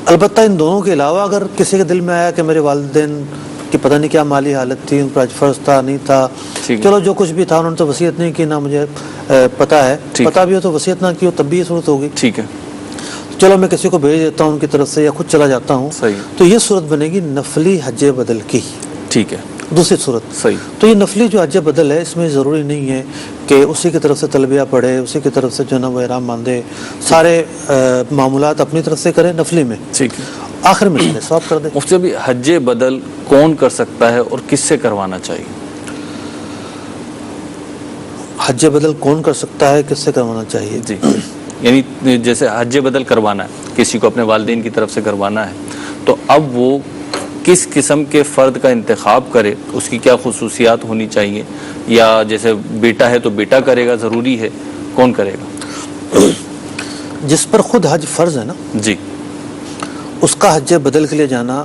البتہ ان دونوں کے علاوہ اگر کسی کے دل میں آیا کہ میرے والدین کہ پتہ نہیں کیا مالی حالت تھی, ان پر حج فرض تھا نہیں تھا, چلو جو کچھ بھی تھا انہوں نے تو وصیت نہیں کی, نہ مجھے پتہ ہے, پتہ بھی ہو تو وصیت نہ کی ہو تب بھی یہ صورت ہوگی. ٹھیک ہے, چلو میں کسی کو بھیج دیتا ہوں ان کی طرف سے یا خود چلا جاتا ہوں, صحیح, تو یہ صورت بنے گی نفلی حج بدل کی. ٹھیک ہے, دوسری صورت, صحیح, تو یہ نفلی جو حج بدل ہے اس میں ضروری نہیں ہے کہ اسی کی طرف سے تلبیہ پڑھے, اسی کی طرف سے جو ہے نا وہ احرام باندھے, سارے معمولات اپنی طرف سے کرے نفلی میں, ٹھیک ہے, آخر میں چلے ثواب کر دے. مفتی ابھی حج بدل کون کر سکتا ہے اور کس سے کروانا چاہیے؟ حج بدل کون کر سکتا ہے, کس سے کروانا چاہیے؟ جی, یعنی جیسے حج بدل کروانا ہے, کسی کو اپنے والدین کی طرف سے کروانا ہے, تو اب وہ کس قسم کے فرد کا انتخاب کرے, اس کی کیا خصوصیات ہونی چاہیے, یا جیسے بیٹا ہے تو بیٹا کرے گا, ضروری ہے, کون کرے گا؟ جس پر خود حج فرض ہے نا, جی, اس کا حج بدل کے لیے جانا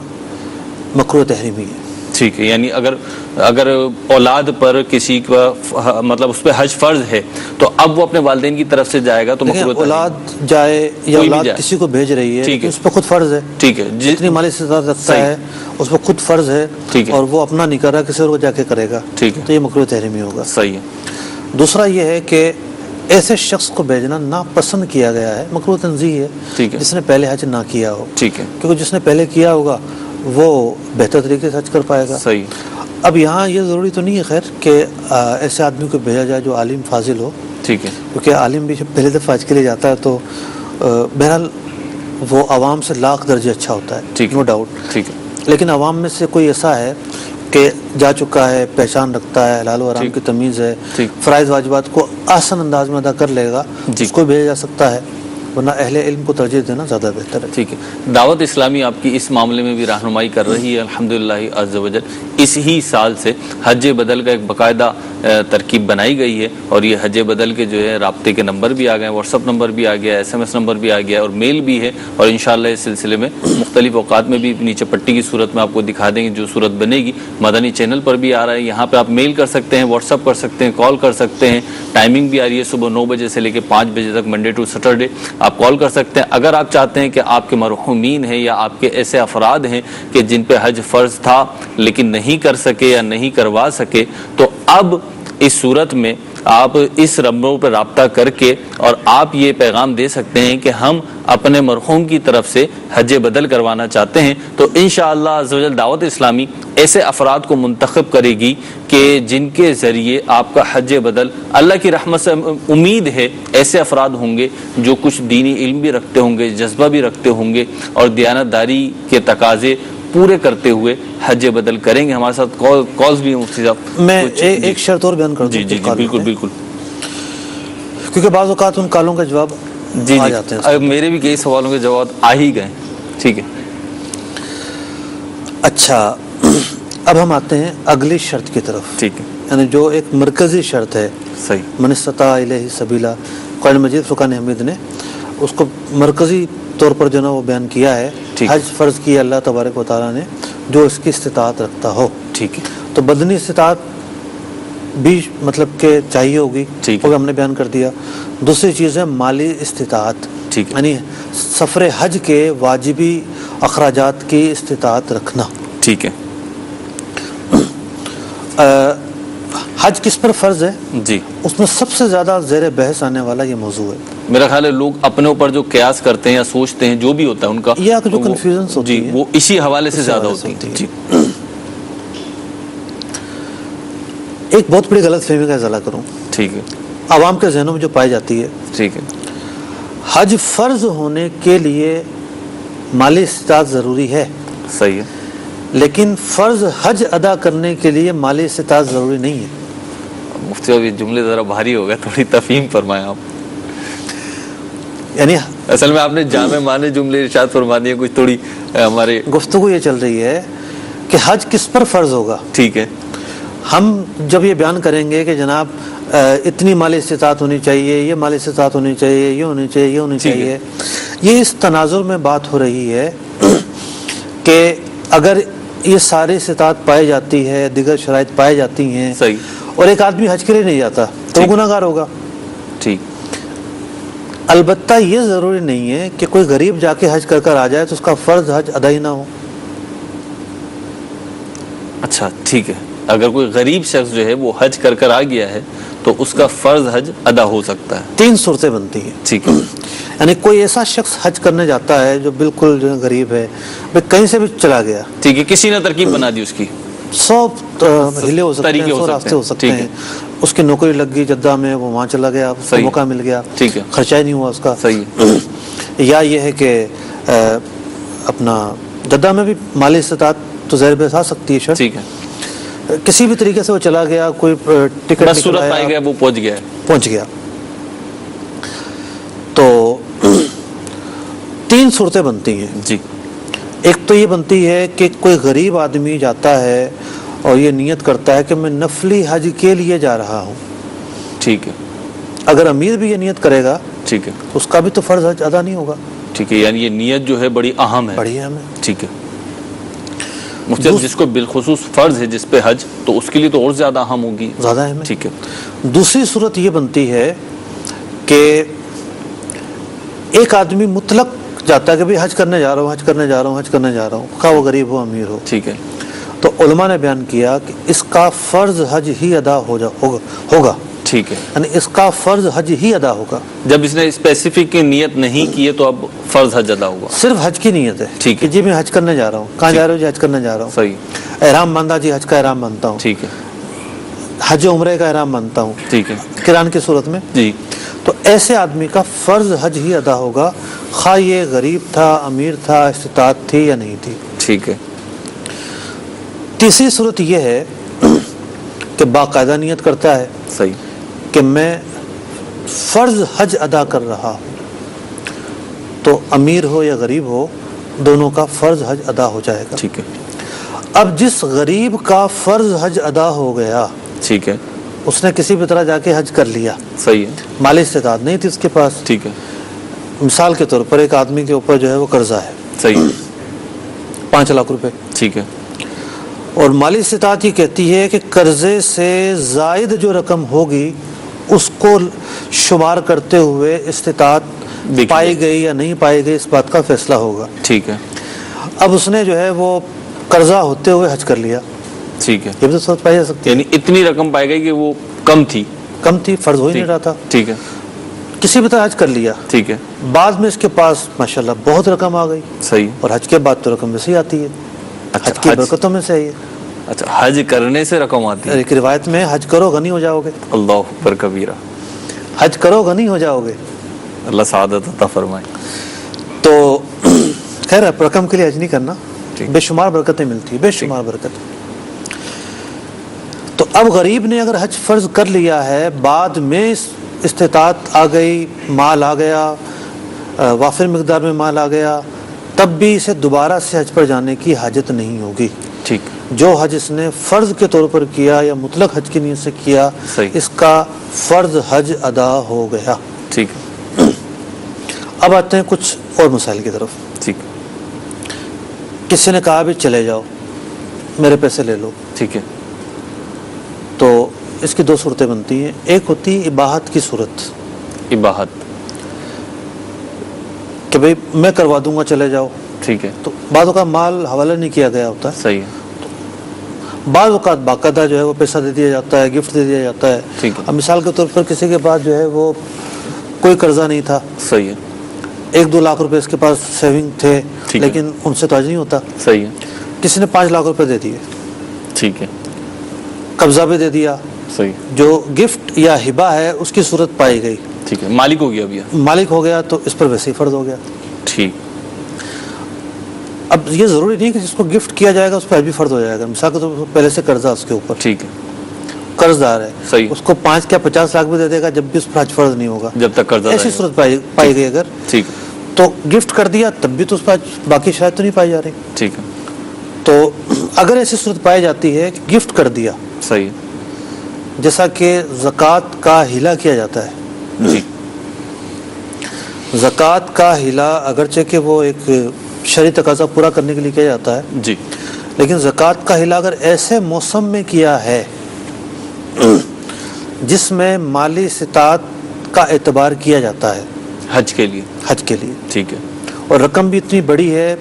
مکروہ تحریمی ہے. ٹھیک ہے, یعنی اگر اولاد پر کسی کا مطلب اس پہ حج فرض ہے تو اب وہ اپنے والدین کی طرف سے جائے گا تو مکروہ اولاد جائے یا اولاد کسی کو بھیج رہی ہے تو اس پہ خود فرض ہے. ٹھیک ہے, جتنی مالی استطاعت رکھتا ہے اس پہ خود فرض ہے, اور وہ اپنا نہیں کر رہا, کسی اور کو جا کے کرے گا, ٹھیک ہے, تو یہ مکروہ تحریمی ہوگا. صحیح ہے. دوسرا یہ ہے کہ ایسے شخص کو بھیجنا ناپسند کیا گیا ہے, مکروہ تنزیہ ہے, جس نے پہلے حج نہ کیا ہو. ٹھیک ہے, کیونکہ جس نے پہلے کیا ہوگا وہ بہتر طریقے سے حج کر پائے گا. صحیح. اب یہاں یہ ضروری تو نہیں ہے خیر کہ ایسے آدمی کو بھیجا جائے جو عالم فاضل ہو. ٹھیک ہے, کیونکہ عالم بھی جب پہلے دفعہ حج کے لیے جاتا ہے تو بہرحال وہ عوام سے لاکھ درجے اچھا ہوتا ہے, نو ڈاؤٹ. ٹھیک ہے, لیکن عوام میں سے کوئی ایسا ہے کہ جا چکا ہے, پہچان رکھتا ہے, حلال و حرام کی تمیز ہے, فرائض واجبات کو آسان انداز میں ادا کر لے گا, اس کو بھیجا جا سکتا ہے, ورنہ اہل علم کو ترجیح دینا زیادہ بہتر ہے. ٹھیک ہے. دعوت اسلامی آپ کی اس معاملے میں بھی رہنمائی کر رہی ہے الحمدللہ عز و جل. اس ہی سال سے حج بدل کا ایک باقاعدہ ترکیب بنائی گئی ہے, اور یہ حج بدل کے جو ہے رابطے کے نمبر بھی آ گئے ہیں, واٹس ایپ نمبر بھی آ گیا ہے, SMS نمبر بھی آ گیا ہے, اور میل بھی ہے, اور انشاءاللہ اس سلسلے میں مختلف اوقات میں بھی نیچے پٹی کی صورت میں آپ کو دکھا دیں گے جو صورت بنے گی. مدنی چینل پر بھی آ رہا ہے, یہاں پہ آپ میل کر سکتے ہیں, واٹس ایپ کر سکتے ہیں, کال کر سکتے ہیں. ٹائمنگ بھی آ رہی ہے صبح 9 بجے سے لے کے 5 بجے تک, منڈے ٹو سیٹرڈے آپ کال کر سکتے ہیں. اگر آپ چاہتے ہیں کہ آپ کے مرحومین ہیں یا آپ کے ایسے افراد ہیں کہ جن پہ حج فرض تھا لیکن نہیں کر سکے یا نہیں کروا سکے, تو اب اس صورت میں آپ اس نمبروں پر رابطہ کر کے اور آپ یہ پیغام دے سکتے ہیں کہ ہم اپنے مرحوم کی طرف سے حج بدل کروانا چاہتے ہیں. تو انشاءاللہ عز و جل دعوت اسلامی ایسے افراد کو منتخب کرے گی کہ جن کے ذریعے آپ کا حج بدل, اللہ کی رحمت سے امید ہے ایسے افراد ہوں گے جو کچھ دینی علم بھی رکھتے ہوں گے, جذبہ بھی رکھتے ہوں گے, اور دیانتداری کے تقاضے پورے کرتے ہوئے حج بدل کریں گے. ہمارے ساتھ کالز بھی ہیں مفتی صاحب. میں ایک شرط اور بیان کر دوں. جی بالکل بالکل. کیونکہ بعض اوقات ان کالوں کا جواب جی آ جی جاتے ہیں. اب میرے بھی کئی سوالوں کے جواب آ ہی گئے. ٹھیک ہے. اچھا اب ہم آتے ہیں اگلی شرط کی طرف. ٹھیک ہے. یعنی جو ایک مرکزی شرط ہے صحیح. من استطاع الیہ سبیلا، قرآن مجید فرقان حمید نے اس کو مرکزی طور پر جو نا وہ بیان کیا ہے. ٹھیک. حج فرض کیا اللہ تبارک و تعالیٰ نے جو اس کی استطاعت رکھتا ہو. ٹھیک ہے. تو بدنی استطاعت بھی مطلب کہ چاہیے ہوگی، ٹھیک وہ ہے. ہم نے بیان کر دیا. دوسری چیز ہے مالی استطاعت، ٹھیک ہے. یعنی سفر حج کے واجبی اخراجات کی استطاعت رکھنا. ٹھیک ہے. حج کس پر فرض ہے؟ جی اس میں سب سے زیادہ زیر بحث آنے والا یہ موضوع ہے. میرا خیال ہے لوگ اپنے اوپر جو قیاس کرتے ہیں یا سوچتے ہیں جو بھی ہوتا ہے ان کا یہ جو کنفیوژنس ہوتی جی ہے وہ اسی حوالے سے زیادہ ہوتی ہے. جی ایک بہت بڑی غلط فہمی کا ازالہ کروں. ٹھیک ہے. عوام کے ذہنوں میں جو پائی جاتی ہے، ٹھیک ہے. حج فرض ہونے کے لیے مالی استطاعت ضروری ہے، صحیح ہے. لیکن فرض حج ادا کرنے کے لیے مالی استطاعت ضروری نہیں ہے. مفتی صاحب یہ جملے ذرا بھاری ہو گئے، تھوڑی تفہیم فرمائیں آپ. یعنی اصل میں آپ نے جامع معنی جملے ارشاد فرما دیے، کچھ تھوڑی ہمارے گفتگو یہ چل رہی ہے کہ حج کس پر فرض ہوگا. ٹھیک ہے. ہم جب یہ بیان کریں گے کہ جناب اتنی مالی استطاعت ہونی چاہیے، یہ مالی استطاعت ہونی چاہیے، یہ ہونی چاہیے، یہ ہونی چاہیے، یہ اس تناظر میں بات ہو رہی ہے کہ اگر یہ ساری استطاعت پائی جاتی ہے، دیگر شرائط پائی جاتی ہیں، صحیح، اور ایک آدمی حج کے لیے نہیں جاتا تو وہ گناہ گار ہوگا. ٹھیک. البتہ یہ ضروری نہیں ہے کہ کوئی غریب جا کے حج کر کر آ جائے تو اس کا فرض حج ادا ہی نہ ہو. اچھا ٹھیک ہے. اگر کوئی غریب شخص جو ہے وہ حج کر کر آ گیا ہے تو اس کا فرض حج ادا ہو سکتا ہے. 3 صورتیں بنتی ہیں. ٹھیک ہے. یعنی کوئی ایسا شخص حج کرنے جاتا ہے جو بالکل جو غریب ہے، کہیں سے بھی چلا گیا، ٹھیک ہے، کسی نے ترکیب بنا دی اس کی، 100 ہلے ہو سکتے ہیں، 100 راستے ہو سکتے ہیں. اس کی نوکری لگ گئی جدہ میں، وہ وہاں چلا گیا، اس کو موقع مل گیا، ٹھیک ہے، خرچہ ہی نہیں ہوا اس کا. صحیح. یا یہ ہے کہ اپنا جدہ میں بھی مالی استطاعت تو ظاہر بحث آ سکتی ہے شرط. ٹھیک ہے. کسی بھی طریقے سے وہ چلا گیا، کوئی ٹکٹ بس صورت پائی گیا، وہ پہنچ گیا. تو 3 صورتیں بنتی ہیں. جی. ایک تو یہ بنتی ہے کہ کوئی غریب آدمی جاتا ہے اور یہ نیت کرتا ہے کہ میں نفلی حج کے لیے جا رہا ہوں. ٹھیک ہے. اگر امیر بھی یہ نیت کرے گا، ٹھیک ہے، اس کا بھی تو فرض حج ادا نہیں ہوگا. ٹھیک ہے. یعنی یہ نیت جو ہے بڑی اہم ہے. بڑی اہم ہے. ٹھیک ہے. مفتی صاحب جس کو بالخصوص فرض ہے جس پہ حج، تو اس کے لیے تو اور زیادہ اہم ہوگی. زیادہ اہم ہے. ٹھیک ہے. دوسری صورت یہ بنتی ہے کہ ایک آدمی مطلق جاتا ہے کہ بھی حج کرنے جا رہا ہوں، حج کرنے جا رہا ہوں، حج کرنے جا رہا ہوں، خواہ وہ غریب ہو امیر ہو. ٹھیک ہے. تو علماء نے بیان کیا کہ اس کا فرض حج ہی ادا ہوگا. ٹھیک ہے. یعنی اس کا فرض حج ہی ادا ہوگا. جب اس نے اسپیسیفک نیت نہیں کی ہے تو اب فرض حج ادا ہوا. صرف حج کی نیت ہے. ٹھیک ہے. جی میں حج کرنے جا رہا ہوں. کہاں جا رہے ہو؟ جی حج کرنے جا رہا ہوں. صحیح. احرام باندھا؟ جی حج کا احرام باندھتا ہوں. ٹھیک ہے. حج عمرے کا احرام باندھتا ہوں. ٹھیک ہے. قران کی صورت میں. جی. تو ایسے آدمی کا فرض حج ہی ادا ہوگا، خواہ یہ غریب تھا، امیر تھا، استطاعت تھی یا نہیں تھی. ٹھیک ہے. تیسری صورت یہ ہے کہ باقاعدہ نیت کرتا ہے صحیح کہ میں فرض حج ادا کر رہا ہوں، تو امیر ہو یا غریب ہو دونوں کا فرض حج ادا ہو جائے گا. ٹھیک ہے. اب جس غریب کا فرض حج ادا ہو گیا، ٹھیک ہے، اس نے کسی بھی طرح جا کے حج کر لیا، صحیح ہے، مالی استطاعت نہیں تھی اس کے پاس. ٹھیک ہے. مثال کے طور پر ایک آدمی کے اوپر جو ہے وہ قرضہ ہے صحیح 5 لاکھ روپے، ٹھیک ہے، اور مالی استطاعت یہ کہتی ہے کہ قرضے سے زائد جو رقم ہوگی اس کو شمار کرتے ہوئے استطاعت پائی گئی یا نہیں پائی گئی اس بات کا فیصلہ ہوگا. ٹھیک ہے. اب اس نے جو ہے وہ قرضہ ہوتے ہوئے حج کر لیا، ٹھیک ہے، یہ بھی تو سوچ پائی جا سکتی ہے. یعنی اتنی رقم پائی گئی کہ وہ کم تھی، فرض ہو ہی نہیں رہا تھا، ٹھیک ہے، کسی بھی طرح حج کر لیا. ٹھیک ہے، بعد میں اس کے پاس ماشاءاللہ بہت رقم آ گئی، صحیح، اور حج کے بعد تو رقم ویسے ہی آتی ہے، حج کی برکتوں میں سے ہے یہ. اچھا، حج کرنے سے رقم آتی ہے. ایک روایت میں حج کرو غنی ہو جاؤ گے. اللہ اکبر کبیرہ. حج کرو غنی ہو جاؤ گے. اللہ سعادت عطا فرمائے. تو خیر رقم کے لیے حج نہیں کرنا، بے شمار برکتیں ملتی ہیں، بے شمار برکتیں. تو اب غریب نے اگر حج فرض کر لیا ہے، بعد میں استطاعت آ گئی، مال آ گیا، وافر مقدار میں مال آ گیا تب بھی اسے دوبارہ سے حج پر جانے کی حاجت نہیں ہوگی. ٹھیک. جو حج اس نے فرض کے طور پر کیا یا مطلق حج کی نیت سے کیا اس کا فرض حج ادا ہو گیا. ٹھیک. اب آتے ہیں کچھ اور مسائل کی طرف. ٹھیک. کسی نے کہا بھی چلے جاؤ میرے پیسے لے لو. ٹھیک ہے. تو اس کی دو صورتیں بنتی ہیں. ایک ہوتی ہے اباحت کی صورت. اباحت کہ بھئی میں کروا دوں گا چلے جاؤ. ٹھیک ہے. تو بعض اوقات مال حوالہ نہیں کیا گیا ہوتا. صحیح ہے. بعض اوقات باقاعدہ جو ہے وہ پیسہ دے دیا جاتا ہے, گفٹ دے دیا جاتا ہے. ٹھیک ہے. اب مثال کے طور پر کسی کے پاس جو ہے وہ کوئی قرضہ نہیں تھا. صحیح ہے. 1-2 لاکھ روپے اس کے پاس سیونگ تھے لیکن ان سے تو حج نہیں ہوتا. صحیح ہے. کسی نے 5 لاکھ روپے دے دیے. ٹھیک ہے. قبضہ بھی دے دیا. صحیح. جو گفٹ یا ہبہ ہے اس کی صورت پائی گئی. ٹھیک ہے. مالک ہو گیا. مالک ہو گیا تو اس پر ویسے ہی فرض ہو گیا. ٹھیک. اب یہ ضروری نہیں کہ جس کو گفٹ کیا جائے گا اس پر حج بھی فرض ہو جائے گا. مثال کے طور پر پہلے سے قرضہ اس کے اوپر. ٹھیک ہے. قرض دار ہے. صحیح. اس کو 5 یا 50 لاکھ بھی دے دے گا جب بھی اس پر حج فرض نہیں ہوگا جب تک قرضہ ایسی صورت پائی گئی اگر. ٹھیک. تو گفٹ کر دیا تب بھی تو اس پر باقی شاید تو نہیں پائی جا رہی. ٹھیک ہے. تو اگر ایسی صورت پائی جاتی ہے کہ گفٹ کر دیا. صحیح. جیسا کہ زکوٰۃ کا ہیلا کیا جاتا ہے. جی. زکوٰۃ کا ہیلا اگرچہ کہ وہ ایک شرعی تقاضا پورا کرنے کے لیے کیا جاتا ہے جی, لیکن زکوٰۃ کا ہیلا اگر ایسے موسم میں کیا ہے جس میں مالی استطاعت کا اعتبار کیا جاتا ہے حج کے لیے. ٹھیک ہے. اور رقم بھی اتنی بڑی ہے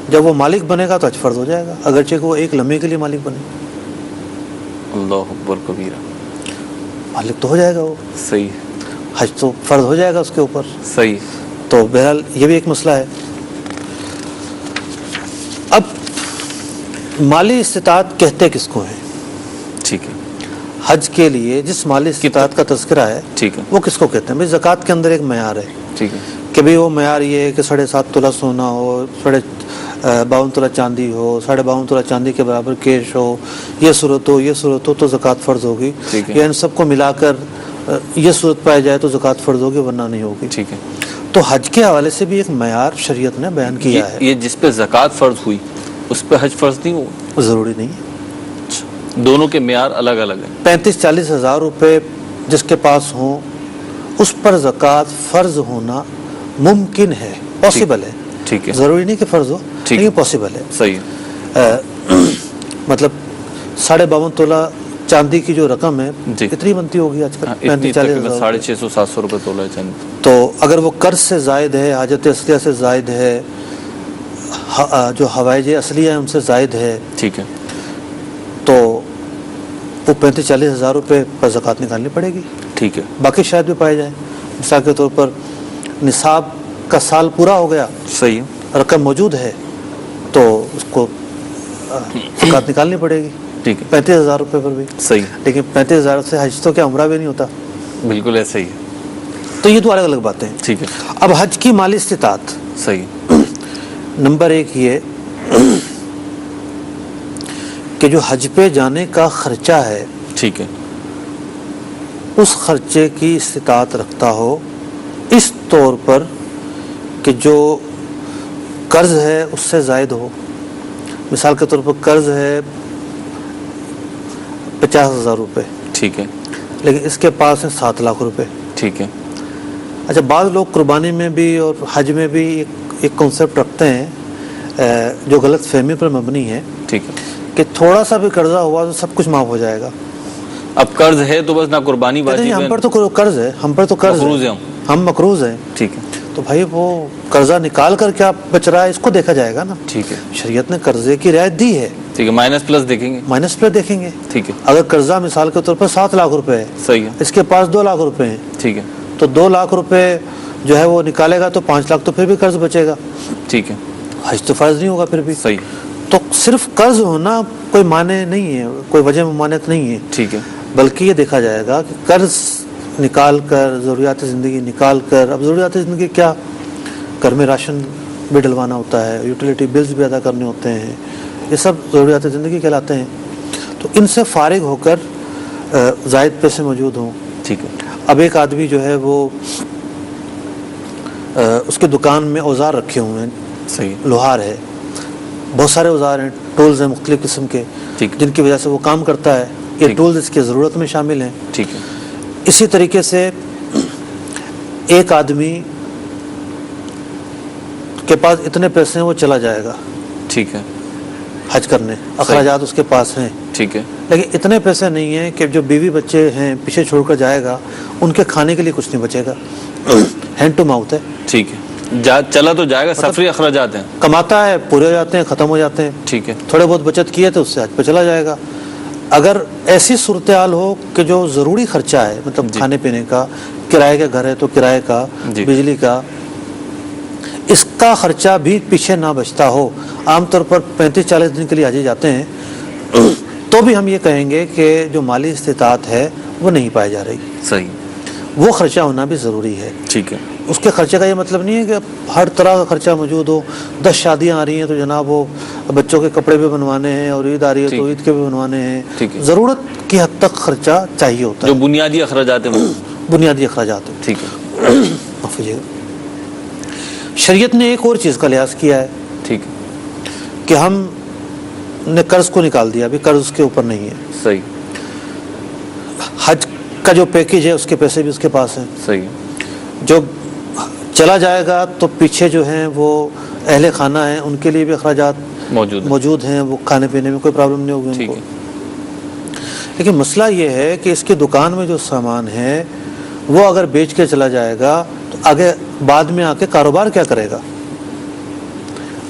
جب وہ مالک بنے گا تو حج فرض ہو جائے گا اگرچہ کہ وہ ایک لمحے کے لیے مالک بنے. اللہ اکبر کبیرہ. مالک تو ہو جائے گا وہ. صحیح. حج تو فرض ہو جائے گا اس کے اوپر. صحیح. تو بہرحال یہ بھی ایک مسئلہ ہے. اب مالی استطاعت کہتے کس کو ہیں؟ ٹھیک ہے. حج کے لیے جس مالی استطاعت کا تذکرہ ہے ٹھیک ہے وہ کس کو کہتے ہیں؟ بھائی زکوٰۃ کے اندر ایک معیار ہے. ٹھیک ہے. کہ بھئی وہ معیار یہ ہے کہ 7.5 تولہ سونا ہو, 52 تولہ چاندی ہو, 52 تولہ چاندی کے برابر کیش ہو, یہ صورت ہو تو زکوٰۃ فرض ہوگی. یا ان سب کو ملا کر یہ صورت پائی جائے تو زکوٰۃ فرض ہوگی ورنہ نہیں ہوگی. ٹھیک ہے. تو حج کے حوالے سے بھی ایک معیار شریعت نے بیان کیا ہے. یہ جس پہ زکوٰۃ فرض ہوئی اس پہ حج فرض نہیں ہوا؟ ضروری نہیں ہے. دونوں کے معیار الگ الگ ہیں. 35-40 ہزار روپے جس کے پاس ہوں اس پر زکوٰۃ فرض ہونا ممکن ہے, پاسبل ہے. ٹھیک ہے. ضروری نہیں کہ فرض ہو لیکن پاسبل ہے. صحیح. مطلب 52.5 تولہ چاندی کی جو رقم ہے کتنی بنتی ہوگی آج کل؟ 650-700 روپے تولہ چاندی. تو اگر وہ قرض سے زائد ہے, حاجت اصلیہ سے زائد ہے, جو حوائج اصلیہ ہیں ان سے زائد ہے, ٹھیک ہے, تو وہ 35-40 ہزار روپے پر زکوٰۃ نکالنی پڑے گی. ٹھیک ہے. باقی شاید بھی پائے جائیں. مثال کے طور پر نصاب کا سال پورا ہو گیا, صحیح, رقم موجود ہے تو اس کو زکوٰۃ نکالنی پڑے گی. ٹھیک ہے. 35,000 روپے پر بھی. صحیح. لیکن 35,000 سے حج تو کیا عمرہ بھی نہیں ہوتا. بالکل ایسا ہی ہے. تو یہ دو الگ الگ باتیں ہیں. ٹھیک ہے. اب حج کی مالی استطاعت. صحیح. نمبر 1 یہ کہ جو حج پہ جانے کا خرچہ ہے, ٹھیک ہے, اس خرچے کی استطاعت رکھتا ہو اس طور پر کہ جو قرض ہے اس سے زائد ہو. مثال کے طور پر قرض ہے 50,000 روپے, ٹھیک ہے, لیکن اس کے پاس ہیں 7 لاکھ روپے. ٹھیک ہے. اچھا, بعض لوگ قربانی میں بھی اور حج میں بھی ایک کنسیپٹ رکھتے ہیں جو غلط فہمی پر مبنی ہے. ٹھیک ہے. کہ تھوڑا سا بھی قرضہ ہوا تو سب کچھ معاف ہو جائے گا. اب قرض ہے تو بس نہ قربانی واجب ہے. ہم پر تو قرض ہے, ہم مقروض ہیں. ٹھیک ہے. تو بھائی وہ قرضہ نکال کر کیا بچ رہا ہے اس کو دیکھا جائے گا نا. ٹھیک ہے. شریعت نے قرضے کی رعایت دی ہے. ٹھیک ہے. مائنس پلس دیکھیں گے. ٹھیک ہے. اگر قرضہ مثال کے طور پر 7 لاکھ روپے ہے, صحیح ہے, اس کے پاس 2 لاکھ روپے ہیں, ٹھیک ہے, تو 2 لاکھ روپے جو ہے وہ نکالے گا تو 5 لاکھ تو پھر بھی قرض بچے گا. ٹھیک ہے. حج تو فرض نہیں ہوگا پھر بھی. صحیح. تو صرف قرض ہونا کوئی معنی نہیں ہے, کوئی وجہ ممانعت نہیں ہے. ٹھیک ہے. بلکہ یہ دیکھا جائے گا کہ قرض نکال کر ضروریات زندگی نکال کر, اب ضروریات زندگی کیا, گھر میں راشن بھی ڈلوانا ہوتا ہے, یوٹیلیٹی بلز بھی ادا کرنے ہوتے ہیں, یہ سب ضروریات زندگی کہلاتے ہیں. تو ان سے فارغ ہو کر زائد پیسے موجود ہوں. ٹھیک ہے. اب ایک آدمی جو ہے وہ اس کی دکان میں اوزار رکھے ہوئے ہیں، صحیح، لوہار ہے، بہت سارے اوزار ہیں، ٹولز ہیں مختلف قسم کے، ٹھیک، جن کی وجہ سے وہ کام کرتا ہے، یہ ٹھیک، ٹولز اس کی ضرورت میں شامل ہیں۔ ٹھیک ہے، اسی طریقے سے ایک آدمی کے پاس اتنے پیسے ہیں وہ چلا جائے گا ٹھیک ہے، حج کرنے، اخراجات اس کے پاس ہیں، ٹھیک ہے، لیکن اتنے پیسے نہیں ہیں کہ جو بیوی بچے ہیں پیچھے چھوڑ کر جائے گا ان کے کھانے کے لیے کچھ نہیں بچے گا، ہینڈ ٹو ماؤتھ ہے، ٹھیک ہے، چلا تو جائے گا، سفری اخراجات ہیں، کماتا ہے، پورے ہو جاتے ہیں، ختم ہو جاتے ہیں، ٹھیک ہے، تھوڑے بہت بچت کیے تو اس سے حج پہ چلا جائے گا۔ اگر ایسی صورتحال ہو کہ جو ضروری خرچہ ہے، مطلب جی، کھانے پینے کا، کرائے کا گھر ہے تو کرائے کا، جی، بجلی کا، اس کا خرچہ بھی پیچھے نہ بچتا ہو، عام طور پر 35-40 دن کے لیے حج جاتے ہیں، تو بھی ہم یہ کہیں گے کہ جو مالی استطاعت ہے وہ نہیں پائی جا رہی، صحیح، وہ خرچہ ہونا بھی ضروری ہے۔ ٹھیک ہے، اس کے خرچے کا یہ مطلب نہیں ہے کہ ہر طرح کا خرچہ موجود ہو، 10 شادیاں آ رہی ہیں تو جناب وہ بچوں کے کپڑے بھی بنوانے ہیں، اور عید آ رہی ہے تو عید کے بھی بنوانے ہیں، ٹھیک ہے، ضرورت کی حد تک خرچہ چاہیے ہوتا جو ہے، بنیادی اخراجات ہیں وہ، بنیادی اخراجات ہیں۔ ٹھیک ہے، معاف کیجیے گا۔ شریعت نے ایک اور چیز کا لحاظ کیا ہے ٹھیک ہے، کہ ہم نے قرض کو نکال دیا، ابھی قرض اس کے اوپر نہیں ہے، صحیح، حج کا جو پیکج ہے اس کے پیسے بھی اس کے پاس ہیں، صحیح، جو چلا جائے گا تو پیچھے جو ہیں وہ اہل خانہ ہیں، ان کے لیے بھی اخراجات موجود ہیں، وہ کھانے پینے میں کوئی پرابلم نہیں ہوگی ان ٹھیک کو۔ ہے، لیکن مسئلہ یہ ہے کہ اس کی دکان میں جو سامان ہے وہ اگر بیچ کے چلا جائے گا تو آگے بعد میں آ کے کاروبار کیا کرے گا؟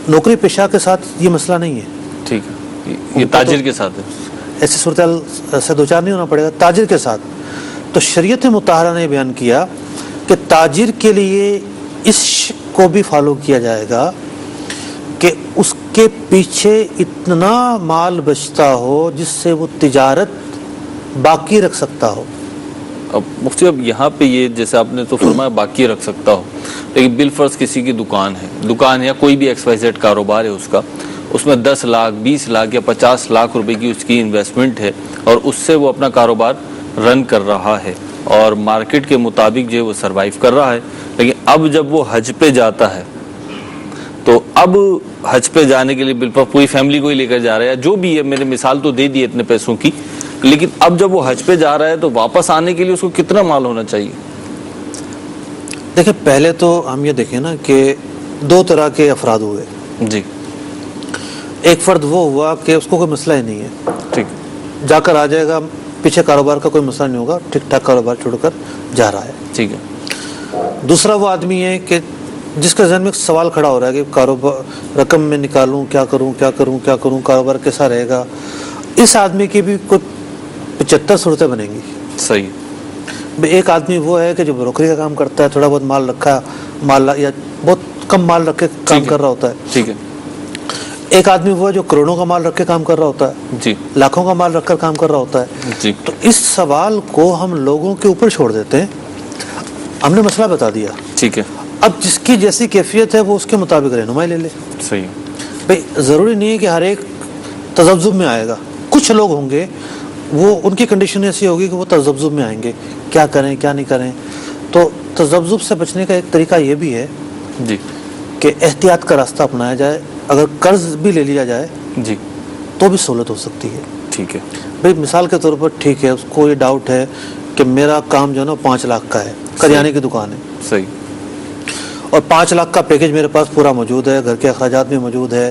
نوکری پیشہ کے ساتھ یہ مسئلہ نہیں ہے، ٹھیک ہے، یہ تاجر کے ساتھ ہے، ایسی صورتحال سے دوچار نہیں ہونا پڑے گا تاجر کے ساتھ۔ تو شریعت مطہرہ نے بیان کیا کہ تاجر کے لیے اس کو بھی فالو کیا جائے گا کہ اس کے پیچھے اتنا مال بچتا ہو جس سے وہ تجارت باقی رکھ سکتا ہو۔ اب مفتی اب یہاں پہ یہ جیسے آپ نے تو فرمایا باقی رکھ سکتا ہو، لیکن بالفرض کسی کی دکان ہے یا کوئی بھی XYZ کاروبار ہے اس میں 10 لاکھ 20 لاکھ یا 50 لاکھ روپے کی اس کی انویسٹمنٹ ہے، اور اس سے وہ اپنا کاروبار رن کر رہا ہے اور مارکیٹ کے مطابق جو ہے وہ سروائیو کر رہا ہے، لیکن اب جب وہ حج پہ جاتا ہے تو اب حج پہ جانے کے لیے بالفرض پوری فیملی کو ہی لے کر جا رہا ہے، جو بھی ہے، میں نے مثال تو دے دی اتنے پیسوں کی، لیکن اب جب وہ حج پہ جا رہا ہے تو واپس آنے کے لیے اس کو کتنا مال ہونا چاہیے؟ دیکھیں پہلے تو ہم یہ دیکھیں نا کہ 2 طرح کے افراد ہوئے۔ جی، ایک فرد وہ ہوا کہ اس کو کوئی مسئلہ ہی نہیں ہے، ٹھیک، جا کر آ جائے گا، پیچھے کاروبار کا کوئی مسئلہ نہیں ہوگا، ٹھیک ٹھاک کاروبار چھوڑ کر جا رہا ہے۔ ٹھیک ہے، دوسرا وہ آدمی ہے کہ جس کے ذہن میں ایک سوال کھڑا ہو رہا ہے کہ کاروبار رقم میں نکالوں، کیا کروں، کاروبار کیسا رہے گا۔ اس آدمی کی بھی کوئی 75 صورتیں بنیں گی۔ صحیح، ایک آدمی وہ ہے کہ جو بروکری کا کام کرتا ہے، تھوڑا بہت مال رکھا، یا بہت کم مال رکھ کے کام کر رہا ہوتا ہے۔ ٹھیک ہے، ایک آدمی وہ ہے جو کروڑوں کا مال رکھ کے کام کر رہا ہوتا ہے، جی، لاکھوں کا مال رکھ کر کام کر رہا ہوتا ہے۔ جی، تو اس سوال کو ہم لوگوں کے اوپر چھوڑ دیتے ہیں، ہم نے مسئلہ بتا دیا، ٹھیک ہے، اب جس کی جیسی کیفیت ہے وہ اس کے مطابق رہنمائی لے لے۔ صحیح، بھئی ضروری نہیں ہے کہ ہر ایک تذبذب میں آئے گا، کچھ لوگ ہوں گے وہ ان کی کنڈیشن ایسی ہوگی کہ وہ تذبذب میں آئیں گے، کیا کریں کیا نہیں کریں۔ تو تذبذب سے بچنے کا ایک طریقہ یہ بھی ہے جی، کہ احتیاط کا راستہ اپنایا جائے، اگر قرض بھی لے لیا جائے جی، تو بھی سہولت ہو سکتی ہے۔ ٹھیک ہے، بھئی مثال کے طور پر ٹھیک ہے، اس کو یہ ڈاؤٹ ہے کہ میرا کام جو ہے نا 5 لاکھ کا ہے، کریانے کی دکان ہے، صحیح، اور 5 لاکھ کا پیکج میرے پاس پورا موجود ہے، گھر کے اخراجات بھی موجود ہے،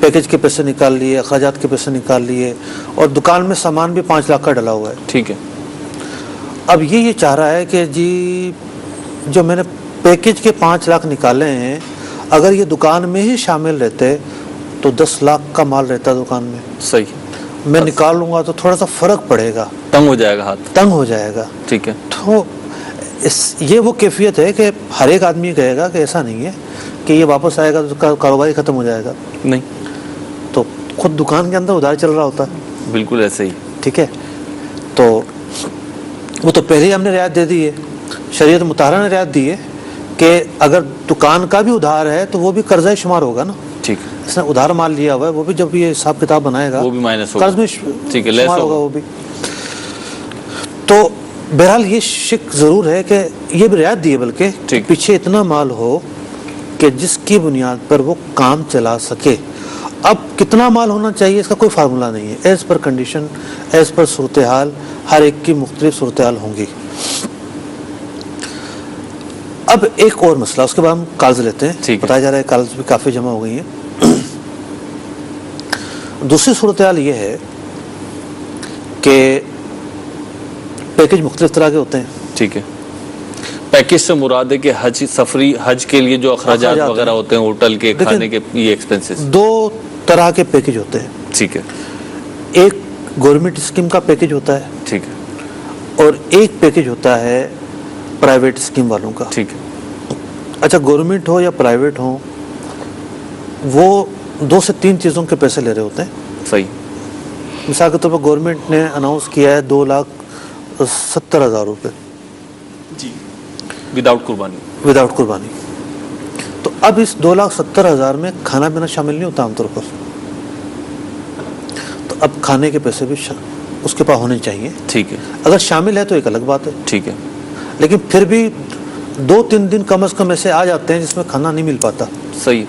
پیکج کے پیسے نکال لیے، اخراجات کے پیسے نکال لیے، اور دکان میں سامان بھی 5 لاکھ کا ڈلا ہوا ہے۔ ٹھیک ہے، اب یہ چاہ رہا ہے کہ جی جو میں نے پیکج کے 5 لاکھ نکالے ہیں، اگر یہ دکان میں ہی شامل رہتے تو 10 لاکھ کا مال رہتا دکان میں، صحیح، میں نکال لوں گا تو تھوڑا سا فرق پڑے گا، تنگ ہو جائے گا ہاتھ، تنگ ہو جائے گا۔ ٹھیک ہے، تو یہ وہ کیفیت ہے کہ ہر ایک آدمی کہے گا کہ ایسا نہیں ہے کہ یہ واپس آئے گا تو کاروبار ہی ختم ہو جائے گا، نہیں، تو خود دکان کے اندر ادھار چل رہا ہوتا ہے، بالکل ایسے ہی، ٹھیک ہے۔ تو وہ تو پہلے ہی ہم نے رعایت دے دی ہے، شریعت مطہرہ نے رعایت دی ہے کہ اگر دکان کا بھی ادھار ہے تو وہ بھی قرضہ شمار ہوگا نا، ٹھیک، اس نے ادھار مال لیا ہوا ہے، وہ بھی جب یہ حساب کتاب بنائے گا وہ بھی مائنس ہوگا، قرض میں ٹھیک ہے، لیس شمار ہوگا ہوگا، وہ بھی۔ تو بہرحال یہ شک ضرور ہے کہ یہ بھی رعایت دی ہے بلکہ ٹھیک۔ پیچھے اتنا مال ہو کہ جس کی بنیاد پر وہ کام چلا سکے. اب کتنا مال ہونا چاہیے اس کا کوئی فارمولہ نہیں ہے. As per condition, as per صورتحال، ہر ایک کی مختلف صورتحال ہوں گی. اب ایک اور مسئلہ، اس کے بعد ہم کالز لیتے ہیں. بتایا جا رہا ہے کالز بھی کافی جمع ہو گئی ہیں. دوسری صورتحال یہ ہے کہ پیکج مختلف طرح کے ہوتے ہیں. ٹھیک ہے. پیکج سے مراد ہے کہ حج کے لیے جو اخراجات وغیرہ ہوتے ہیں، ہوٹل کے، کھانے کے، یہ ایکسپنسز. دو طرح کے پیکج ہوتے ہیں. ٹھیک ہے. ایک گورنمنٹ اسکیم کا پیکج ہوتا ہے. ٹھیک ہے. اور ایک پیکج ہوتا ہے پرائیویٹ اسکیم والوں کا. ٹھیک ہے. اچھا، گورنمنٹ ہو یا پرائیویٹ ہو، وہ 2 سے 3 چیزوں کے پیسے لے رہے ہوتے ہیں. صحیح. مثال کے طور پر گورنمنٹ نے اناؤنس کیا ہے 2,70,000 روپے جی، وداؤٹ قربانی. وداؤٹ قربانی. تو اب اس 2,70,000 میں کھانا پینا شامل نہیں ہوتا عام طور پر. تو اب کھانے کے پیسے بھی اس کے پاس ہونے چاہیے. ٹھیک ہے. اگر شامل ہے تو ایک الگ بات ہے. ٹھیک ہے. لیکن پھر بھی 2-3 دن کم از کم ایسے آ جاتے ہیں جس میں کھانا نہیں مل پاتا. صحیح.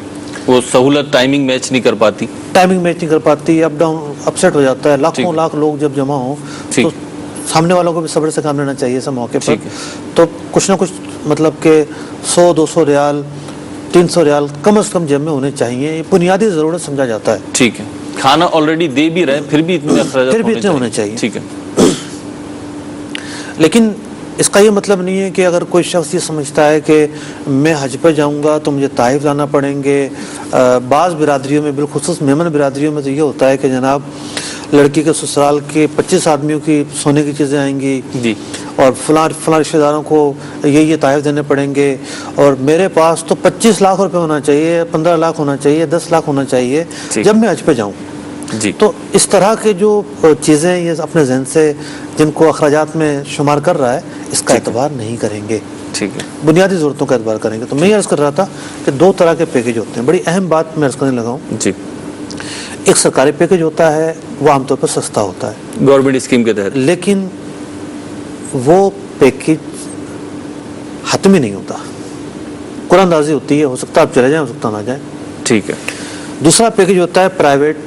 وہ سہولت ٹائمنگ میچ نہیں کر پاتی. ٹائمنگ میچ نہیں کر پاتی، اپ ڈاؤن اپسیٹ ہو جاتا ہے. لاکھوں لاکھ لوگ جب جمع ہوں تو سامنے والوں کو بھی صبر سے کام لینا چاہیے ایسے موقع پر. تو کچھ نہ کچھ مطلب کہ 100-200 ریال 300 ریال کم از کم جیب میں ہونے چاہیے. یہ بنیادی ضرورت سمجھا جاتا ہے. ٹھیک ہے. کھانا آلریڈی دے بھی رہے پھر بھی اتنے اخراجات ہونے چاہیے. ٹھیک ہے. لیکن اس کا یہ مطلب نہیں ہے کہ اگر کوئی شخص یہ سمجھتا ہے کہ میں حج پہ جاؤں گا تو مجھے طائف لانا پڑیں گے. بعض برادریوں میں، بالخصوص میمن برادریوں میں تو یہ ہوتا ہے کہ جناب لڑکی کے سسرال کے 25 آدمیوں کی سونے کی چیزیں آئیں گی جی، اور فلاں رشتہ داروں کو یہ طائف دینے پڑیں گے، اور میرے پاس تو 25 لاکھ روپے ہونا چاہیے، 15 لاکھ ہونا چاہیے، 10 لاکھ ہونا چاہیے جب میں حج پہ جاؤں. جی. تو اس طرح کے جو چیزیں یہ اپنے ذہن سے جن کو اخراجات میں شمار کر رہا ہے اس کا اعتبار نہیں کریں گے. ٹھیک ہے. بنیادی ضرورتوں کا اعتبار کریں گے. تو میں یہ عرض کر رہا تھا کہ 2 طرح کے پیکج ہوتے ہیں. بڑی اہم بات میں عرض کرنے لگا ہوں. جی. ایک سرکاری پیکج ہوتا ہے، وہ عام طور پر سستا ہوتا ہے گورنمنٹ اسکیم کے تحت، لیکن وہ پیکج حتمی نہیں ہوتا. قرآن اندازی ہوتی ہے، ہو سکتا ہے آپ چلے جائیں، ہو سکتا نہ جائیں. ٹھیک ہے. دوسرا پیکج ہوتا ہے پرائیویٹ،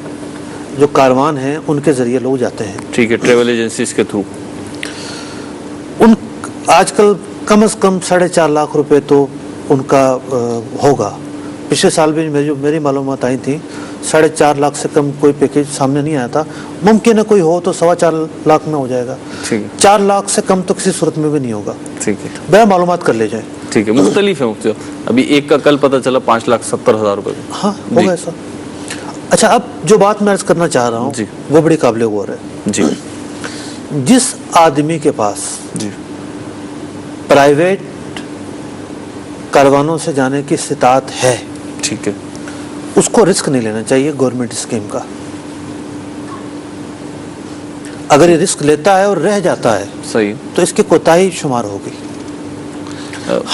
جو کاروان ہیں ان کے ذریعے لوگ جاتے ہیں. ٹھیک ہے. ٹریول ایجنسیز کے تھرو ان آج کل کم از کم 4.5 لاکھ روپے تو ان کا ہوگا. پچھلے سال بھی میری معلومات آئی تھیں 4.5 لاکھ سے کم کوئی پیکج سامنے نہیں آیا تھا. ممکن ہے کوئی ہو تو 4.25 لاکھ میں ہو جائے گا. 4 لاکھ سے کم تو کسی صورت میں بھی نہیں ہوگا. ٹھیک ہے. بڑا معلومات کر لے جائیں. ٹھیک ہے. مختلف ہے مفتی. ابھی ایک کا کل پتہ چلا 5,70,000 روپے. ہاں ہوگا ایسا. اچھا، اب جو بات میں عرض کرنا چاہ رہا ہوں وہ بڑی قابل غور ہے. جی. جس آدمی کے پاس جی پرائیویٹ کاروانوں سے جانے کی استطاعت ہے، ٹھیک ہے، اس کو رسک نہیں لینا چاہیے گورنمنٹ اسکیم کا. اگر یہ رسک لیتا ہے اور رہ جاتا ہے صحیح، تو اس کی کوتاہی شمار ہوگی.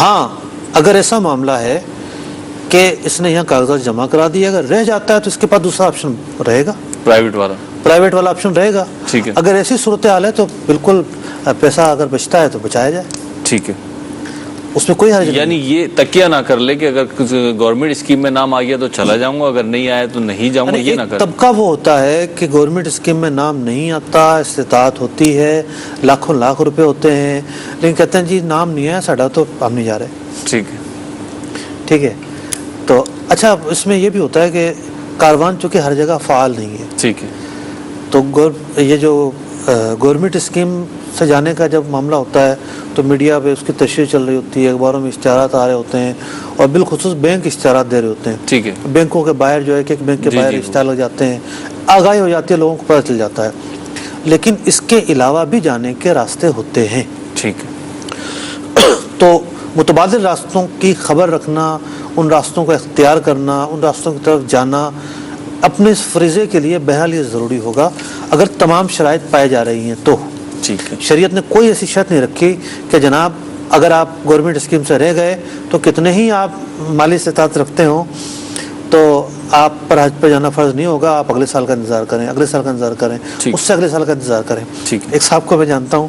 ہاں، اگر ایسا معاملہ ہے کہ اس نے یہاں کاغذات جمع کرا دیے، اگر رہ جاتا ہے تو اس کے پاس دوسرا آپشن رہے گا، پرائیویٹ والا آپشن رہے گا. ٹھیک ہے. اگر ایسی صورتحال ہے تو بالکل پیسہ اگر بچتا ہے تو بچایا جائے. ٹھیک ہے. اس میں کوئی حرج نہیں. یعنی یہ تکیہ نہ کر لے کہ اگر گورنمنٹ اسکیم میں نام آ گیا تو چلا جاؤں گا، اگر نہیں آیا تو نہیں جاؤں گا، یہ نہ کرے. طبقہ وہ ہوتا ہے کہ گورنمنٹ اسکیم میں نام نہیں آتا، استطاعت ہوتی ہے، لاکھوں لاکھ روپے ہوتے ہیں، لیکن کہتے ہیں جی نام نہیں ہے ساڈا تو ہم نہیں جا رہے. ٹھیک ہے. ٹھیک ہے. تو اچھا، اس میں یہ بھی ہوتا ہے کہ کاروان چونکہ ہر جگہ فعال نہیں ہے. ٹھیک ہے. تو یہ جو گورنمنٹ اسکیم سے جانے کا جب معاملہ ہوتا ہے تو میڈیا پہ اس کی تشریح چل رہی ہوتی ہے، اخباروں میں اشتہارات آ رہے ہوتے ہیں، اور بالخصوص بینک اشتہارات دے رہے ہوتے ہیں. ٹھیک ہے. بینکوں کے باہر جو ہے کہ بینک کے باہر اشتہار لگ جاتے ہیں، آگاہی ہو جاتی ہے، لوگوں کو پتہ چل جاتا ہے. لیکن اس کے علاوہ بھی جانے کے راستے ہوتے ہیں. ٹھیک ہے. تو متبادل راستوں کی خبر رکھنا، ان راستوں کو اختیار کرنا، ان راستوں کی طرف جانا اپنے اس فریضے کے لیے بہرحال یہ ضروری ہوگا اگر تمام شرائط پائے جا رہی ہیں تو. ٹھیک ہے. شریعت نے کوئی ایسی شرط نہیں رکھی کہ جناب اگر آپ گورنمنٹ اسکیم سے رہ گئے تو کتنے ہی آپ مالی استطاعت رکھتے ہوں تو آپ پر حج پہ جانا فرض نہیں ہوگا، آپ اگلے سال کا انتظار کریں، اگلے سال کا انتظار کریں، اس سے اگلے سال کا انتظار کریں. ٹھیک ہے. ایک صاحب کو میں جانتا ہوں،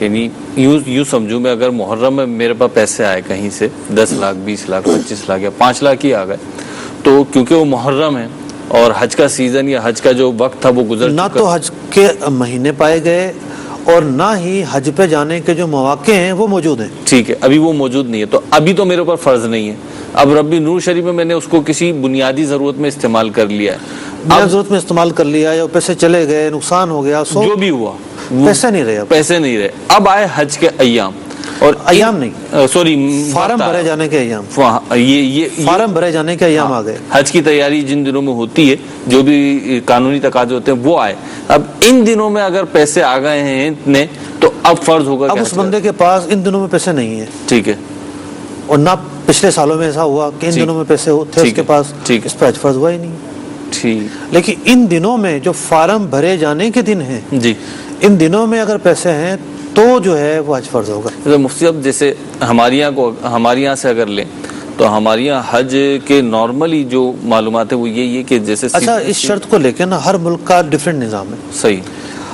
یعنی یوں سمجھوں میں، اگر محرم میں میرے پاس پیسے آئے کہیں سے 10 لاکھ 20 لاکھ 25 لاکھ یا 5 لاکھ ہی آ گئے، تو کیونکہ وہ محرم ہے اور حج کا سیزن یا حج کا جو وقت تھا وہ گزر نہ چکا، تو حج کے مہینے پائے گئے اور نہ ہی حج پہ جانے کے جو مواقع ہیں وہ موجود ہیں. ٹھیک ہے، ابھی وہ موجود نہیں ہے، تو ابھی تو میرے اوپر فرض نہیں ہے. اب ربی نور شریف میں نے اس کو کسی بنیادی ضرورت میں استعمال کر لیا ہے، بنا ضرورت میں استعمال کر لیا یا پیسے چلے گئے، نقصان ہو گیا، جو بھی ہوا پیسے نہیں رہے. پیسے نہیں رہے. اب آئے حج کے ایام، اور ایام نہیں، سوری فارم بھرے جانے کے ایام، یہ فارم بھرے جانے کے ایام آ گئے. حج کی تیاری جن دنوں میں ہوتی ہے، جو بھی قانونی تقاضے ہوتے ہیں وہ آئے. اب ان دنوں میں اگر پیسے آ گئے ہیں اتنے، تو اب فرض ہوگا اب اس بندے کے پاس ان دنوں میں پیسے نہیں ہیں. ٹھیک ہے، اور نہ پچھلے سالوں میں ایسا ہوا کہ ان دنوں میں پیسے تھے اس کے پاس، اس پہ حج فرض ہوا ہی نہیں. ٹھیک، لیکن ان دنوں میں جو فارم بھرے جانے کے دن ہیں، جی، ان دنوں میں اگر پیسے ہیں تو جو ہے وہ حج فرض ہوگا. مفتی صاحب جیسے ہمارے یہاں سے اگر لیں تو ہمارے یہاں حج کے نارملی جو معلومات ہے وہ یہی ہے کہ جیسے اچھا، اس شرط کو لے کے نا ہر ملک کا ڈیفرنٹ نظام ہے. صحیح.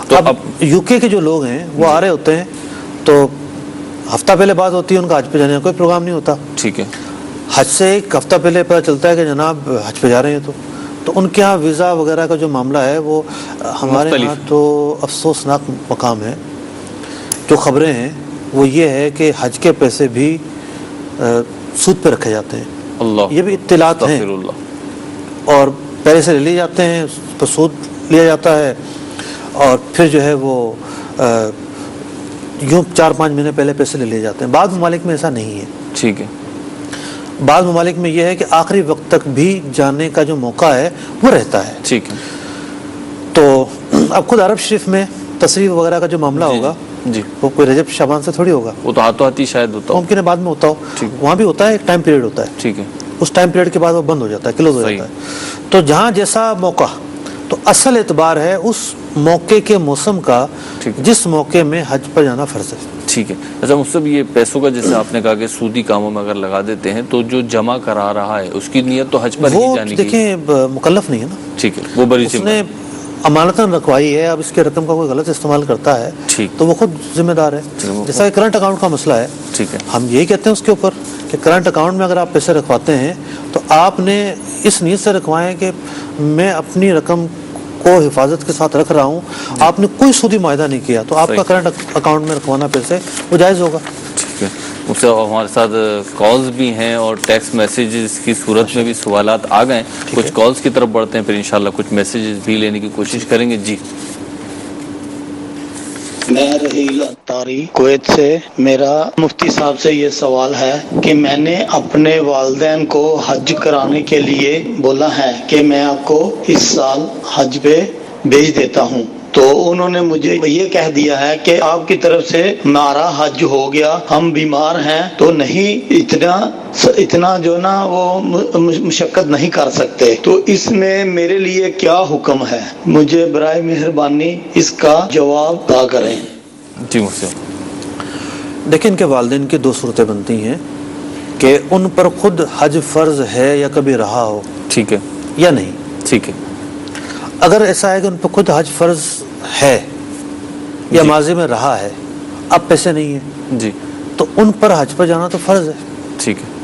تو اب یو کے جو لوگ ہیں وہ آ رہے ہوتے ہیں تو ہفتہ پہلے بات ہوتی ہے ان کا حج پہ جانے کا کوئی پروگرام نہیں ہوتا. ٹھیک ہے، حج سے ایک ہفتہ پہلے پتہ چلتا ہے کہ جناب حج پہ جا رہے ہیں، تو ان کے ہاں ویزا وغیرہ کا جو معاملہ ہے وہ ہمارے ہاں تو افسوسناک مقام ہے. جو خبریں ہیں وہ یہ ہے کہ حج کے پیسے بھی سود پہ رکھے جاتے ہیں. اللہ، یہ بھی اطلاعات ہیں، اور پہلے سے لے لیے جاتے ہیں، اس پر سود لیا جاتا ہے، اور پھر جو ہے وہ یوں 4-5 مہینے پہلے پیسے لے لیے جاتے ہیں. بعض ممالک میں ایسا نہیں ہے. ٹھیک ہے، بعض ممالک میں یہ ہے کہ آخری وقت تک بھی جانے کا جو موقع ہے وہ رہتا ہے. ٹھیک ہے. تو اب خود عرب شریف میں تصریف وغیرہ کا جو معاملہ ہوگا جی، وہ کوئی رجب شعبان سے تھوڑی ہوگا، وہ تو ہاتھوں ہاتھی شاید ہوتا ہو. ممکن ہے بعد میں ہوتا ہو. وہاں بھی ہوتا ہے، ایک ٹائم پیریڈ ہوتا ہے. ٹھیک ہے، اس ٹائم پیریڈ کے بعد وہ بند ہو جاتا ہے، کلوز ہو جاتا ہے. تو جہاں جیسا موقع، تو اصل اعتبار ہے اس موقع کے موسم کا جس موقع میں حج پر جانا فرض ہے. ٹھیک ہے. اچھا مصطفی، یہ پیسوں کا جیسے آپ نے کہا کہ سودی کاموں میں اگر لگا دیتے ہیں تو جو جمع کرا رہا ہے اس کی نیت تو حج پر ہی جانے کی، دیکھیں مکلف نہیں ہے نا. ٹھیک ہے، وہ بڑی سی اس نے امانتاً رکھوائی ہے. اب اس کے رقم کا کوئی غلط استعمال کرتا ہے تو وہ خود ذمہ دار ہے. جیسا کہ کرنٹ اکاؤنٹ کا مسئلہ ہے، ٹھیک ہے، ہم یہی کہتے ہیں اس کے اوپر کہ کرنٹ اکاؤنٹ میں اگر آپ پیسے رکھواتے ہیں تو آپ نے اس نیت سے رکھوائیں کہ میں اپنی رقم کو حفاظت کے ساتھ رکھ رہا ہوں. آپ نے کوئی سودی معاہدہ نہیں کیا تو آپ کا کرنٹ اکاؤنٹ میں رکھوانا پیسے وہ جائز ہوگا. ٹھیک ہے. اس سے ہمارے ساتھ کالز بھی ہیں اور ٹیکسٹ میسیجز کی صورت میں بھی سوالات آ گئے. کچھ کالز کی طرف بڑھتے ہیں، پھر انشاءاللہ کچھ میسیجز بھی لینے کی کوشش کریں گے. جی، میں رحیل اتاری کویت سے. میرا مفتی صاحب سے یہ سوال ہے کہ میں نے اپنے والدین کو حج کرانے کے لیے بولا ہے کہ میں آپ کو اس سال حج پہ بھیج دیتا ہوں، تو انہوں نے مجھے یہ کہہ دیا ہے کہ آپ کی طرف سے ہمارا حج ہو گیا، ہم بیمار ہیں تو نہیں اتنا جو نا وہ مشقت نہیں کر سکتے. تو اس میں میرے لیے کیا حکم ہے؟ مجھے برائے مہربانی اس کا جواب عطا کریں. جی مجھے دیکھیں ان کے والدین کی 2 صورتیں بنتی ہیں کہ ان پر خود حج فرض ہے یا کبھی رہا ہو. ٹھیک ہے یا نہیں. ٹھیک ہے. اگر ایسا ہے کہ ان پر خود حج فرض ہے یا ماضی میں رہا ہے، اب پیسے نہیں ہیں، جی، تو ان پر حج پر جانا تو فرض ہے. ٹھیک ہے.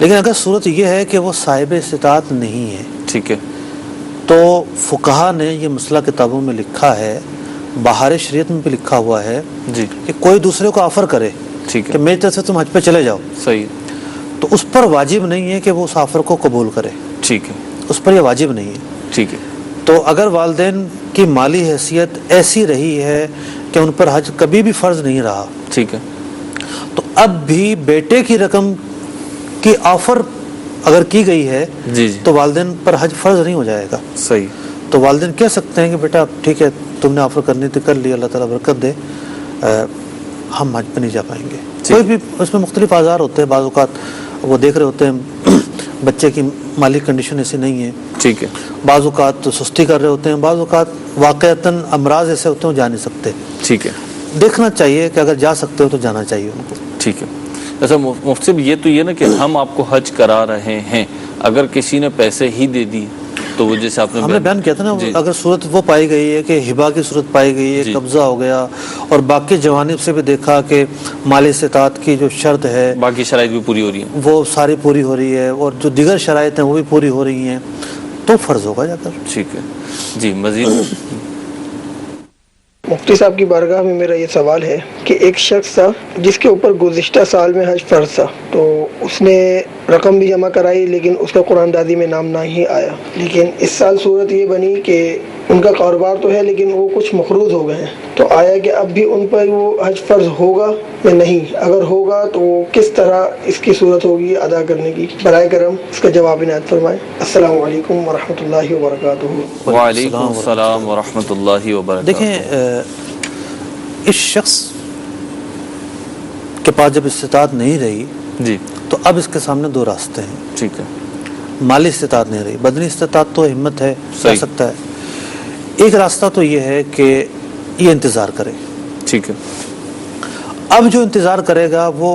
لیکن اگر صورت یہ ہے کہ وہ صاحب استطاعت نہیں ہے، ٹھیک ہے، تو فقہا نے یہ مسئلہ کتابوں میں لکھا ہے، بہار شریعت میں بھی لکھا ہوا ہے جی، کہ کوئی دوسرے کو آفر کرے ٹھیک ہے، کہ میری طرف سے تم حج پہ چلے جاؤ، صحیح، تو اس پر واجب نہیں ہے کہ وہ اس آفر کو قبول کرے. ٹھیک ہے، اس پر یہ واجب نہیں ہے. ٹھیک ہے. تو اگر والدین کی مالی حیثیت ایسی رہی ہے کہ ان پر حج کبھی بھی فرض نہیں رہا، ٹھیک ہے، تو اب بھی بیٹے کی رقم کی آفر اگر کی گئی ہے جی، تو والدین پر حج فرض نہیں ہو جائے گا. صحیح. تو والدین کہہ سکتے ہیں کہ بیٹا ٹھیک ہے تم نے آفر کرنی تھی کر لی، اللہ تعالیٰ برکت دے، ہم حج پہ نہیں جا پائیں گے. کوئی بھی اس میں مختلف آزار ہوتے ہیں. بعض اوقات وہ دیکھ رہے ہوتے ہیں بچے کی مالی کنڈیشن ایسی نہیں ہے، ٹھیک ہے، بعض اوقات سستی کر رہے ہوتے ہیں، بعض اوقات واقعتاً امراض ایسے ہوتے ہیں وہ جا نہیں سکتے. ٹھیک ہے. دیکھنا چاہیے کہ اگر جا سکتے ہو تو جانا چاہیے ان کو. ٹھیک ہے. ایسا مفتی یہ تو یہ نا کہ ہم آپ کو حج کرا رہے ہیں، اگر کسی نے پیسے ہی دے دیے تو وہ جیسے آپ ہم نے بیان کیا تھا نا، جی اگر صورت وہ پائی گئی ہے کہ ہبا کی صورت پائی گئی ہے، جی قبضہ ہو گیا، اور باقی جوانب سے بھی دیکھا کہ مالی استطاعت کی جو شرط ہے باقی شرائط بھی پوری ہو رہی ہیں، وہ ساری پوری ہو رہی ہے، اور جو دیگر شرائط ہیں وہ بھی پوری ہو رہی ہیں، تو فرض ہوگا جا کر. ٹھیک ہے جی. مزید مفتی صاحب کی بارگاہ میں میرا یہ سوال ہے کہ ایک شخص تھا جس کے اوپر گزشتہ سال میں حج فرض تھا، تو اس نے رقم بھی جمع کرائی لیکن اس کا قرآن دازی میں نام نہ ہی آیا. لیکن اس سال صورت یہ بنی کہ ان کا کاروبار تو ہے لیکن وہ کچھ مقروض ہو گئے ہیں، تو آیا کہ اب بھی ان پر وہ حج فرض ہوگا یا نہیں؟ اگر ہوگا تو وہ کس طرح اس کی صورت ہوگی ادا کرنے کی؟ برائے کرم اس کا جواب عنایت فرمائیں. السلام علیکم ورحمۃ اللہ وبرکاتہ. وعلیکم السلام ورحمۃ اللہ وبرکاتہ. دیکھیں، اس شخص کے پاس جب استطاعت نہیں رہی جی تو اب اس کے سامنے دو راستے ہیں. ٹھیک ہے. مالی استطاعت نہیں رہی، بدنی استطاعت تو ہمت ہے، کر صحیح. سکتا ہے. ایک راستہ تو یہ ہے کہ یہ انتظار کرے. ٹھیک ہے. اب جو انتظار کرے گا وہ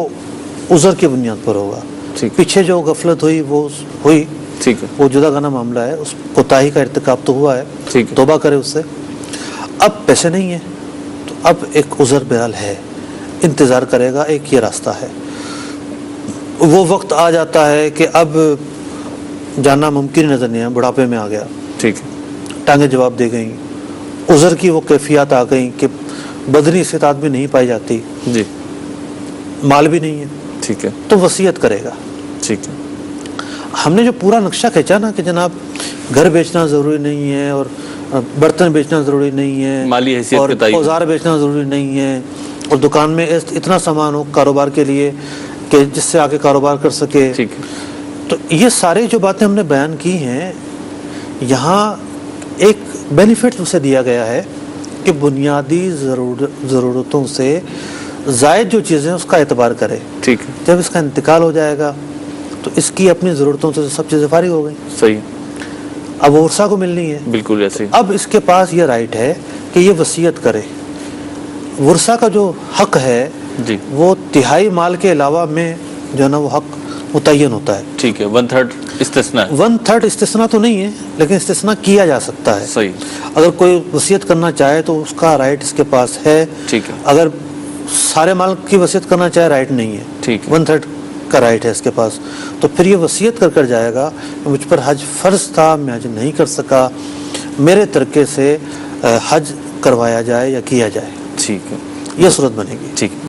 عذر کی بنیاد پر ہوگا. ٹھیک. پیچھے جو غفلت ہوئی وہ ہوئی، ٹھیک ہے. وہ جدا گانا معاملہ ہے، اس کوتاہی کا ارتکاب تو ہوا ہے، ٹھیک ہے. توبہ کرے اس سے. اب پیسے نہیں ہیں تو اب ایک عذر بہرحال ہے، انتظار کرے گا. ایک یہ راستہ ہے. وہ وقت آ جاتا ہے کہ اب جانا ممکن نظر نہیں ہے، بڑھاپے میں آ گیا، ٹھیک ہے. ٹانگیں جواب دے گئیں، عذر کی وہ کیفیات آ گئیں کہ بدنی استطاعت بھی نہیں پائی جاتی، جی مال بھی نہیں ہے، ٹھیک ہے. تو وصیت کرے گا. ٹھیک ہے. ہم نے جو پورا نقشہ کھینچا نا کہ جناب گھر بیچنا ضروری نہیں ہے، اور برتن بیچنا ضروری نہیں ہے، مالی حیثیت اور کے تئیں اوزار بیچنا ضروری نہیں ہے، اور دکان میں اتنا سامان ہو کاروبار کے لیے کہ جس سے آگے کاروبار کر سکے. ٹھیک ہے. تو یہ سارے جو باتیں ہم نے بیان کی ہیں، یہاں ایک بینیفٹ اسے دیا گیا ہے کہ بنیادی ضرورتوں سے زائد جو چیزیں اس کا اعتبار کرے. ٹھیک ہے. جب اس کا انتقال ہو جائے گا تو اس کی اپنی ضرورتوں سے سب چیزیں فارغ ہو گئیں. صحیح. اب وہ ورثہ کو ملنی ہے، بالکل ایسے ہی. اب اس کے پاس یہ رائٹ ہے کہ یہ وصیت کرے. ورثہ کا جو حق ہے جی وہ تہائی مال کے علاوہ میں جو ہے نا وہ حق متعین ہوتا ہے. ٹھیک ہے. 1/3 استثناء ہے. 1/3 استثناء تو نہیں ہے لیکن استثناء کیا جا سکتا ہے. صحیح. اگر کوئی وصیت کرنا چاہے تو اس کا رائٹ اس کے پاس ہے. ٹھیک ہے. اگر سارے مال کی وصیت کرنا چاہے رائٹ نہیں ہے. ٹھیک ہے. 1/3 کا رائٹ ہے اس کے پاس. تو پھر یہ وصیت کر جائے گا مجھ پر حج فرض تھا، میں حج نہیں کر سکا، میرے طریقے سے حج کروایا جائے یا کیا جائے. ٹھیک ہے. یہ صورت بنے گی. ٹھیک.